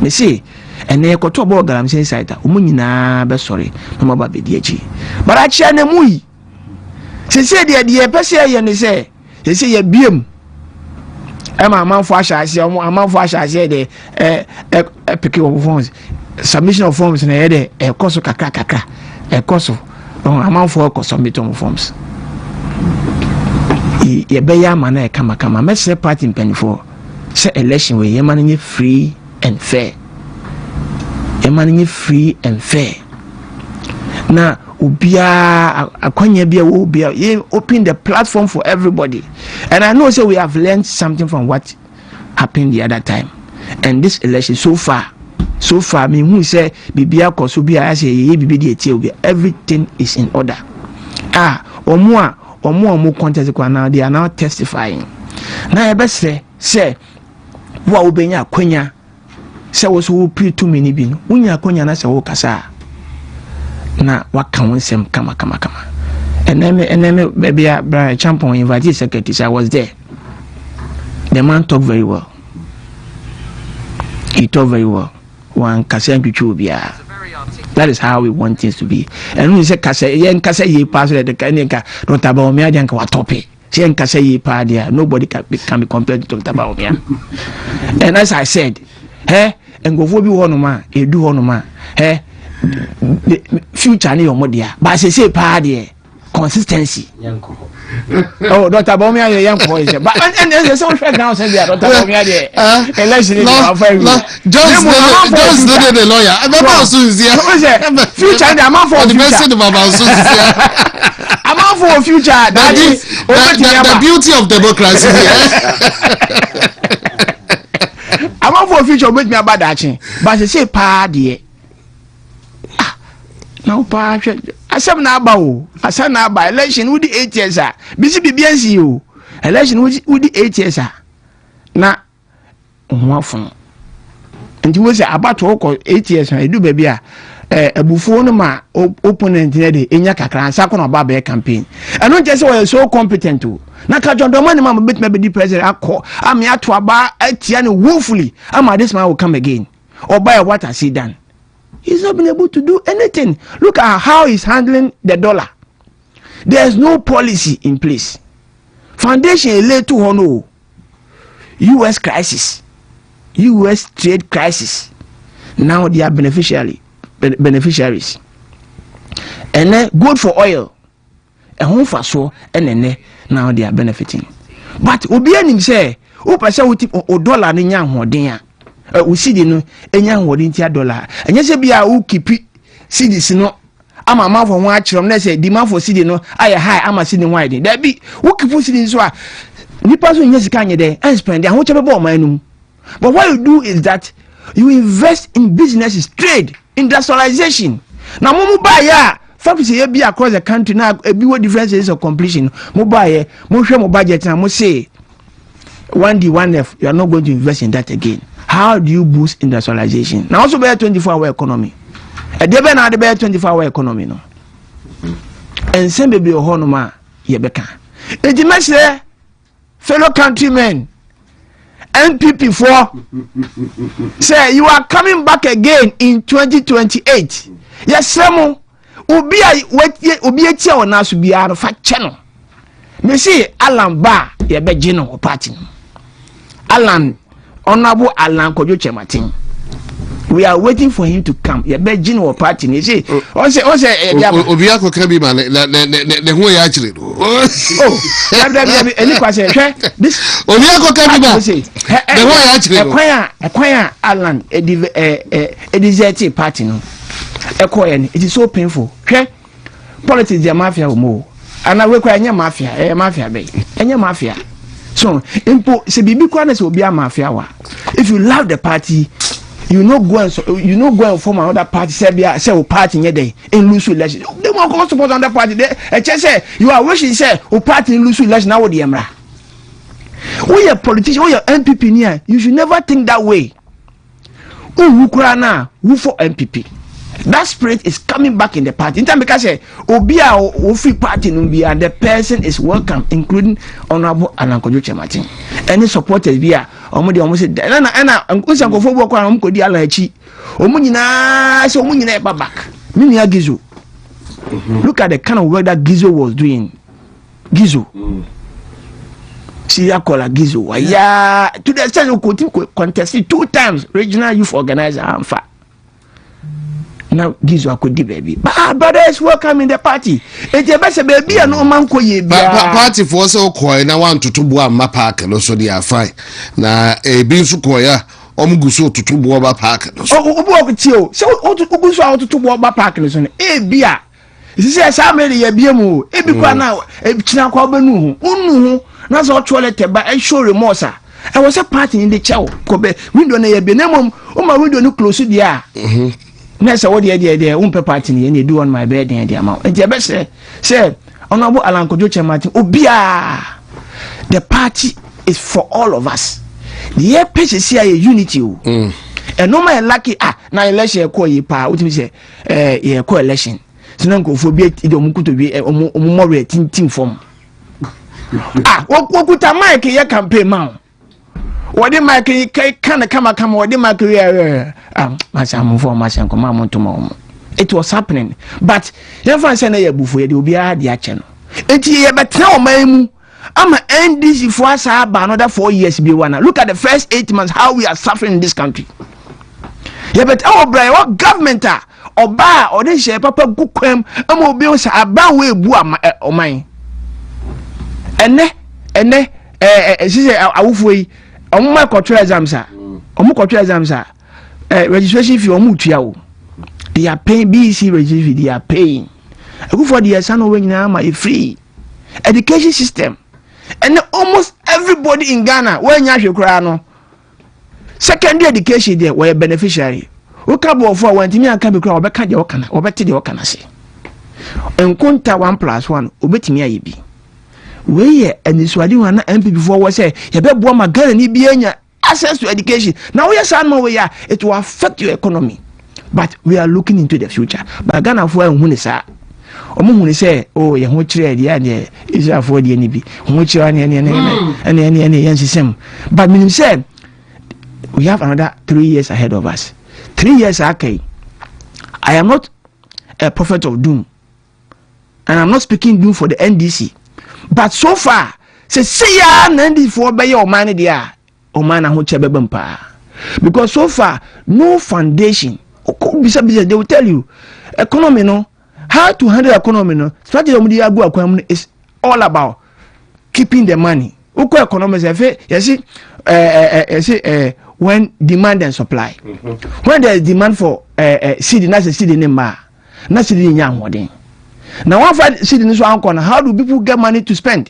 me say ene ekoto obo Galamsey site omo nyina be sori no maba be di achi bara chia na muyi se de pese ye ne se ye biem amanfo ahase omo amanfo ahase de pick of forms submission of forms na ye de ekoso kakra ekoso amanfo ekoso submit of forms ye beya mana e kama message party mpanifo say election we ye mananye free and fair na ubia akwanya bia wo bia ye open the platform for everybody. And I know say we have learned something from what happened the other time, and this election so far me who say bibia koso bia say ye bibi de etie everything is in order. Omo contest kwa now they are now testifying. Na ebe say wa obenya akwanya say wo so pre to many bi no unya akwanya na say wo kasa na waka wonsem kama and then baby Brian Champion invited secretary, so I was there. The man talked very well. He talked very well. One kasa bia. That is how we want things to be. And when you say kasa ye pass the kanika don't about me and what topic. She kasa ye pa there. Nobody can be compared to about me. And as I said, and go for be one man, you do one man, the future ni omodia. But I say pa there. Consistency. Oh, Dr. Bomia, you're young boy. But and there's so much now, say Dr. Bomia, election is just the lawyer. I'm about to see future, the amount for the message of about I'm for future. That is the beauty of democracy. I'm for future. Make me about that. But they say party. Now party. I said now about. I said now about election with the 8 years. BCBNC you. Election with the 8 years. Na one and you was about to call 8 years. I do baby. Before no ma opponent de enya kakra sakon oba campaign and not just we so competent to na ka John Domani ma bet me be president akọ am ya to aba atia ne woefully am this man will come again or buy what has he done. He's not been able to do anything. Look at how he's handling the dollar. There's no policy in place. Foundation led to hono US crisis, US trade crisis. Now they are beneficiaries, and then good for oil, and home for so, and then now they are benefiting. But obianim say, o pesa o dollar ni nya hoden a, we see the no enya hoden tia dollar. And yes be a o keep cedis no. Ama man for one achrom na say demand for cedi no aye high ama cedi wide. There be o keep cedi so a nipa so nya sika nye dey and spend ho chebe bo man num. But what you do is that you invest in businesses, trade, industrialization. Now, mo buy ya factories here be across the country now. Be what differences of completion. Mo buy ya, mo share mo budget and mo say 1D, 1F. You are not going to invest in that again. How do you boost industrialization? Now also be a 24-hour economy. A day now the be a 24-hour economy no. And same baby ohonoma ye beka. Ejimese fellow countrymen. NPP for say you are coming back again in 2028. Yes, Samu Ubi etia on us be out of fat channel. Me see Alan Ba ye be general party. Alan Honorable Alan Kojo Kyeremanteng. We are waiting for him to come. Ye be general party. You see, say Obiako Kabi man the who ya actually. Any question? This Obiako Kabi man the who ya actually. Acquire Alan a deserted party no. It is so painful. Okay? Politics is a mafia more. And I require any mafia, mafia bay, any mafia. So, impo se bibi kwanes will be a mafia. If you love the party, you no go and form another party. Say party in day in lose election. They won't go support on that party. They just say you are wishing say party in lose election now with the Emra. We are politicians, we are NPP near. You should never think that way. Who for NPP? That spirit is coming back in the party. In time because say Obia free party numbia, the person is welcome, including Honorable Alan Kojo Kyeremanteng. Any supporters bia omudi say na unsankofo bo kwa omkodi ala echi. Omunyina say omunyina e back. Mini Gizo. Look at the kind of work that Gizo was doing. Gizo. See ya call Gizo. Yeah, to the extent you contested 2 times regional youth organizer Amfa. Now Gizo akodi baby. But brothers welcome in the party. It the best baby and no man ko ye bia. Party for so koi na want to tubu amma park no so they are fine. Na bi nso koya omguso to tubu oba park no so. Obu ti o. So oguso a to tubu oba park no so. Bia. Sisi asa mere ye bia mu. Bi kwa na china kwa banu hu. Unu hu na so toilet ba e show remorse. I was a party in the chow. Kobe window na ye bi na mom o ma window no close dia. Nessa what the party and you do on my bed and the amount. And the best say Honorable Alan Kojo Kyeremanteng Obia. The party is for all of us. The airpage is here unity. And no man lucky now election call ye pa what say ye coalition. So no go for be to be more team form. What could a mic ye campaign man? What did my come what did my career it was happening, but never send a before you will be a dear channel. But now, I'm end this for us another 4 years. Be one. Look at the first 8 months how we are suffering in this country. Yeah, but our brother, what government or bar or this share papa good crime, I'm will be a bad way or mine. And she said, I will my control exams are control exams are registration fee or they are paying BC registration fee, they are paying. I go for the son when I'm free. education system. And almost everybody in Ghana, when you are secondary education, there were beneficiary. We can't go for one thing, I can't be crowd, but can't you can, or better you can say. And Kunta 1+1, obey me. We and this one MP before was say, you better bomb a girl and he be access to education. Now we are saying, it will affect your economy. But we are looking into the future. But Ghana for who is that? Omo say, oh, you want to idea is for the NB. Which any system. But meaning say we have another 3 years ahead of us. 3 years, okay. I am not a prophet of doom, and I'm not speaking doom for the NDC. But so far, say ya 94 by your money there, or man who because so far no foundation. They will tell you economy no. How to handle economy no strategy is all about keeping the money. Uko economy when demand and supply. When there is demand for seed, that's a seed in the not seed in young wedding. Now one find seed in this one corner. How do people get money to spend?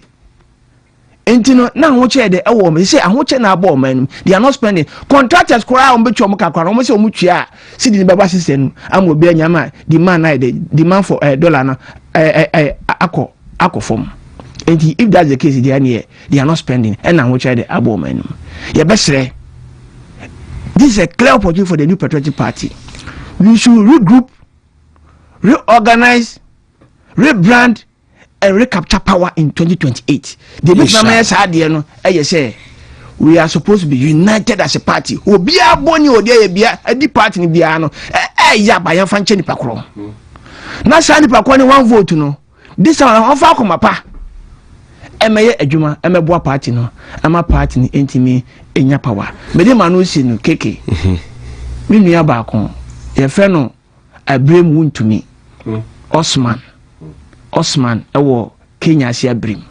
And you know now what they say I want na abo man they are not spending. Contractors cry on becho mo kakra almost so much ya seed in baba system am obi anyama demand na the demand for dollar na akọ form. And if that's the case they are not spending and now what the abo man ya besre. This is a clear opportunity for the new patriotic party. We should regroup, reorganize, rebrand, and recapture power in 2028. The big members had say we are supposed to be united as a party. Obi aboni odi bia edi party ni bia no ya ba yan fanche ni pakro. Na sa ni pakro ni one vote no. This one on fa koma pa. Emeye adwuma emeboa party no. Ama party ni entimi enya power. Me de manu si no keke. Me nua ba kon. Ye fe no abrem wontumi. Osman ewo Kenya si abrim.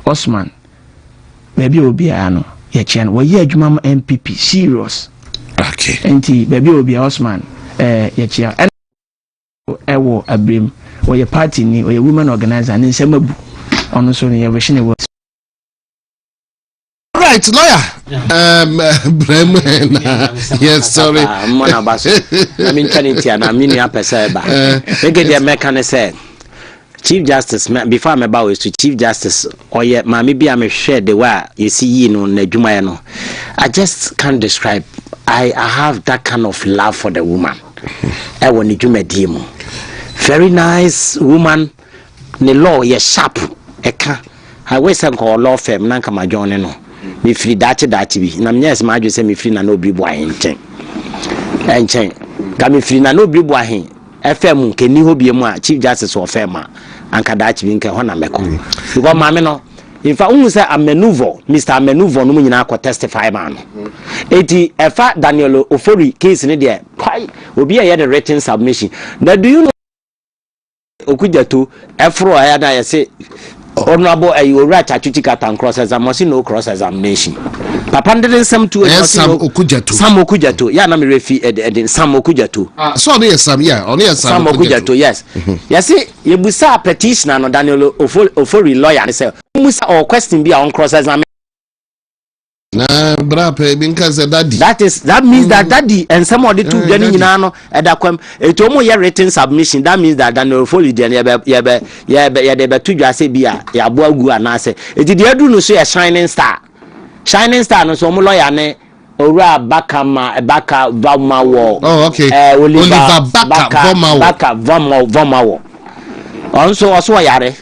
Osman baby obi ano ye chen wo ye adwuma MPP serious. Okay. Enti baby obi Osman ye chen ewo abrim wo ye party ni wo ye women organizer ni nsemabu ono so ni ye we shine wo. Right, lawyer. Bremen. Yes, sorry. Mona baso. I mean chanity na me ni apese ba. We get the mechanic say Chief Justice, before I'm about is to Chief Justice, or yet, maybe I'm share the way you see you know, Nejumayano. I just can't describe. I have that kind of love for the woman. I want to very nice woman. The law, yes, sharp. I wish I call law firm, Nanka my John. Me free that be. And I'm yes, my say me free na no be boy and chain. Got me free na no be boy. FM can you be a Chief Justice or Fema and Kadachi Vinka Hona Meko. You got my no. If I only say a maneuver, Mr. Maneuver, no mean I could testify, man. 80 a fat Daniel Ofori case in India. Why will be a written submission. Now, do you know Okujatu, Afro, I say, Honorable, you write at Chichikat and cross as I must no cross examination. Papa didn't some to some Okujatu. Some Okujatu, Yanami Refi, some Okujatu. So there's some, yeah, only some Okujatu, yes. Yes, see, you busa petitioner no Daniel Ofori lawyer and say, Musa or question be on cross examination. Because daddy. That means that daddy and some of the two Jenny Nano at that come a tomo written submission. That means that Daniel Foley yeah, two Jasabia, Yabuagu and I say, it did you do no say a shining star? Shining star no so lawyer ne Ora Bakama Baka Vama War. Oh, okay. Oliver Baka Vama War. Also, yare.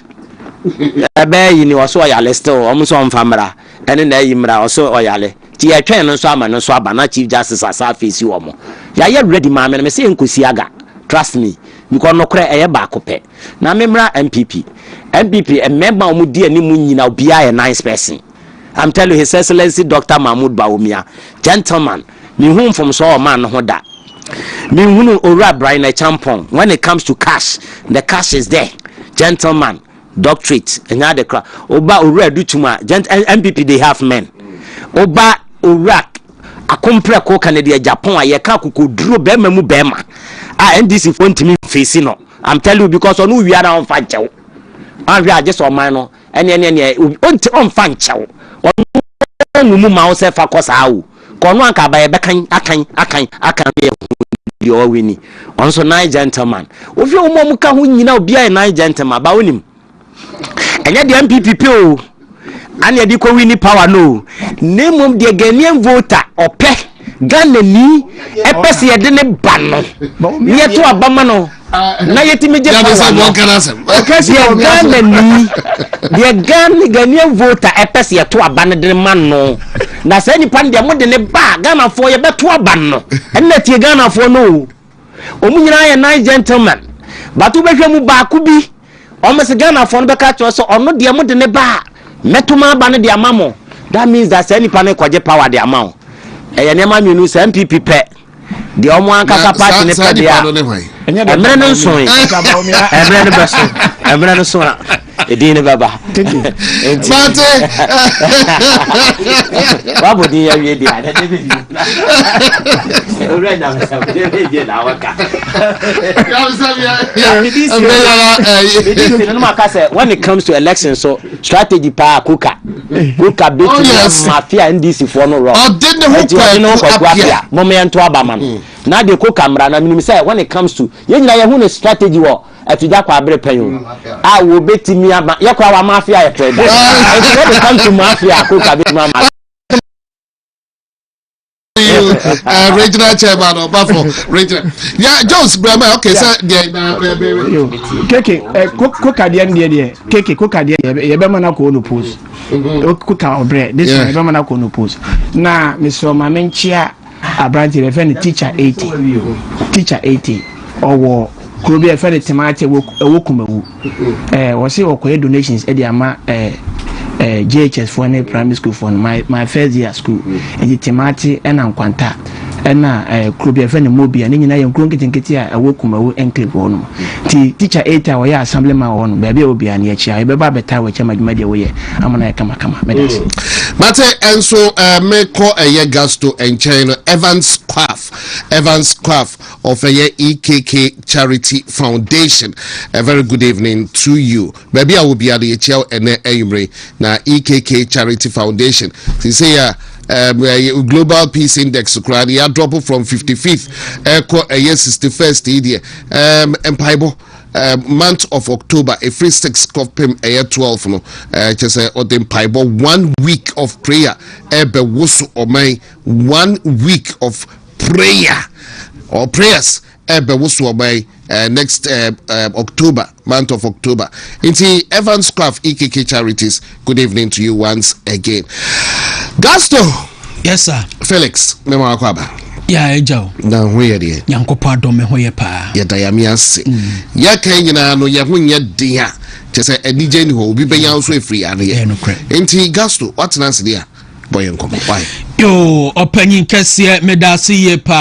A bear in your soil, still almost on Famara. And then Imra also oyale. Tia train no swama no swaba na Chief Justice asa face you omo. Ya ye ready ma me say nkusiaga. Trust me. Because no kra eye ba kope. Na memra MPP a member omu di animu nyina obia a nice person. I'm telling you, His Excellency Dr. Mahmoud Bawumia, gentleman, me home from so man no da. Me hunu ora Brian Champon. When it comes to cash, the cash is there. Gentleman. Doctorate and other crowd. Oba Ura do to my MPP, they have men. Oba Urak, a compre co Canada, Japan, a Kaku drew Bema Mubema. And this is going to me facing. I'm telling you because I know we are on fight. ahwe age so man no ene onti on fan chew on ma wo se fa kosa wo kono anka ba ye bekan akan ye owini on so nine gentleman ofi o mo ka ho nyina obi ai nine gentleman ba wonim enye de MPP o ane de ko wini power no nemum de Ghanaian voter ope Ghana ni epese ye de ne ba no ye to abama no na yetimi je Ghana ni de Ghanaian voter epese ye to abana de man no na say ni pan de mo de ne ba Ghana fo ye beto aban no enne tie Ghana fo no omu nyina ye nine gentleman batu behwemu ba ku bi o mese Ghana fo no be ka cho so ono de mo de ne ba metuma ba ne de amamo that means that say ni pan kwaje power de amao eye ne ma nwenu say MPP pe de omo anka party ne pe de a emre no so emre no beso emre no so na edine baba mate babo di ya wie di ada de bi ore na msa de bi na waka when it comes to elections so strategy pa kuka bit mafia NDC for no wrong moment abama na de kuka mra na minim say when it comes to yenyina ye hu ne strategy wo atija kwa abre panyo a wo betimi ama ye kwa wa mafia ye trade when it comes to mafia kuka bit mama regional chairman of Buffalo regional Jones Brahma okay sir keke kuka de keke kuka de ye be mana ko no post kuka obre this one ye be mana ko no post na Mr. Mamenchia abranti be friend teacher 80 owo Kurobi e fere temate wo kumawu wo se okoye donations e de ama JHS for any primary school for my first year school and temate and Nkwanta na Kurobi e fere mobia ni nyina ye nkron kitinkiti a wo kumawu enclave wono ti teacher 8 wo ya assemblyman wono ba bia obi an ye chia e be ba beta wo chema dwuma de wo ye amana kama medasi mate enso me ko eye gasto enchain Evans Quaff of a EKK Charity Foundation. A very good evening to you. Maybe I will be at the HL and Emre na EKK Charity Foundation. They say Global Peace Index ya drop from 55th a year 61st year empire month of October a free 6 copim a year 12 no just or the empire 1 week of prayer ebe wusu or my 1 week of prayer or prayers ebe wusu or my next October, month of October. Into Evans Craft EKK Charities, good evening to you once again. Gasto. Yes, sir. Felix, Mema Akwaba. Yeah, Joe. Now, where dear? Yanko Pardon, me hoye pa. Ya Diamias. Ya Kenya no Yahun ya dear. Just a DJ who be beyond so free. Into Gasto, what's an answer there? Boy, and come. Why? Yo, opening Cassia, Medasi, pa.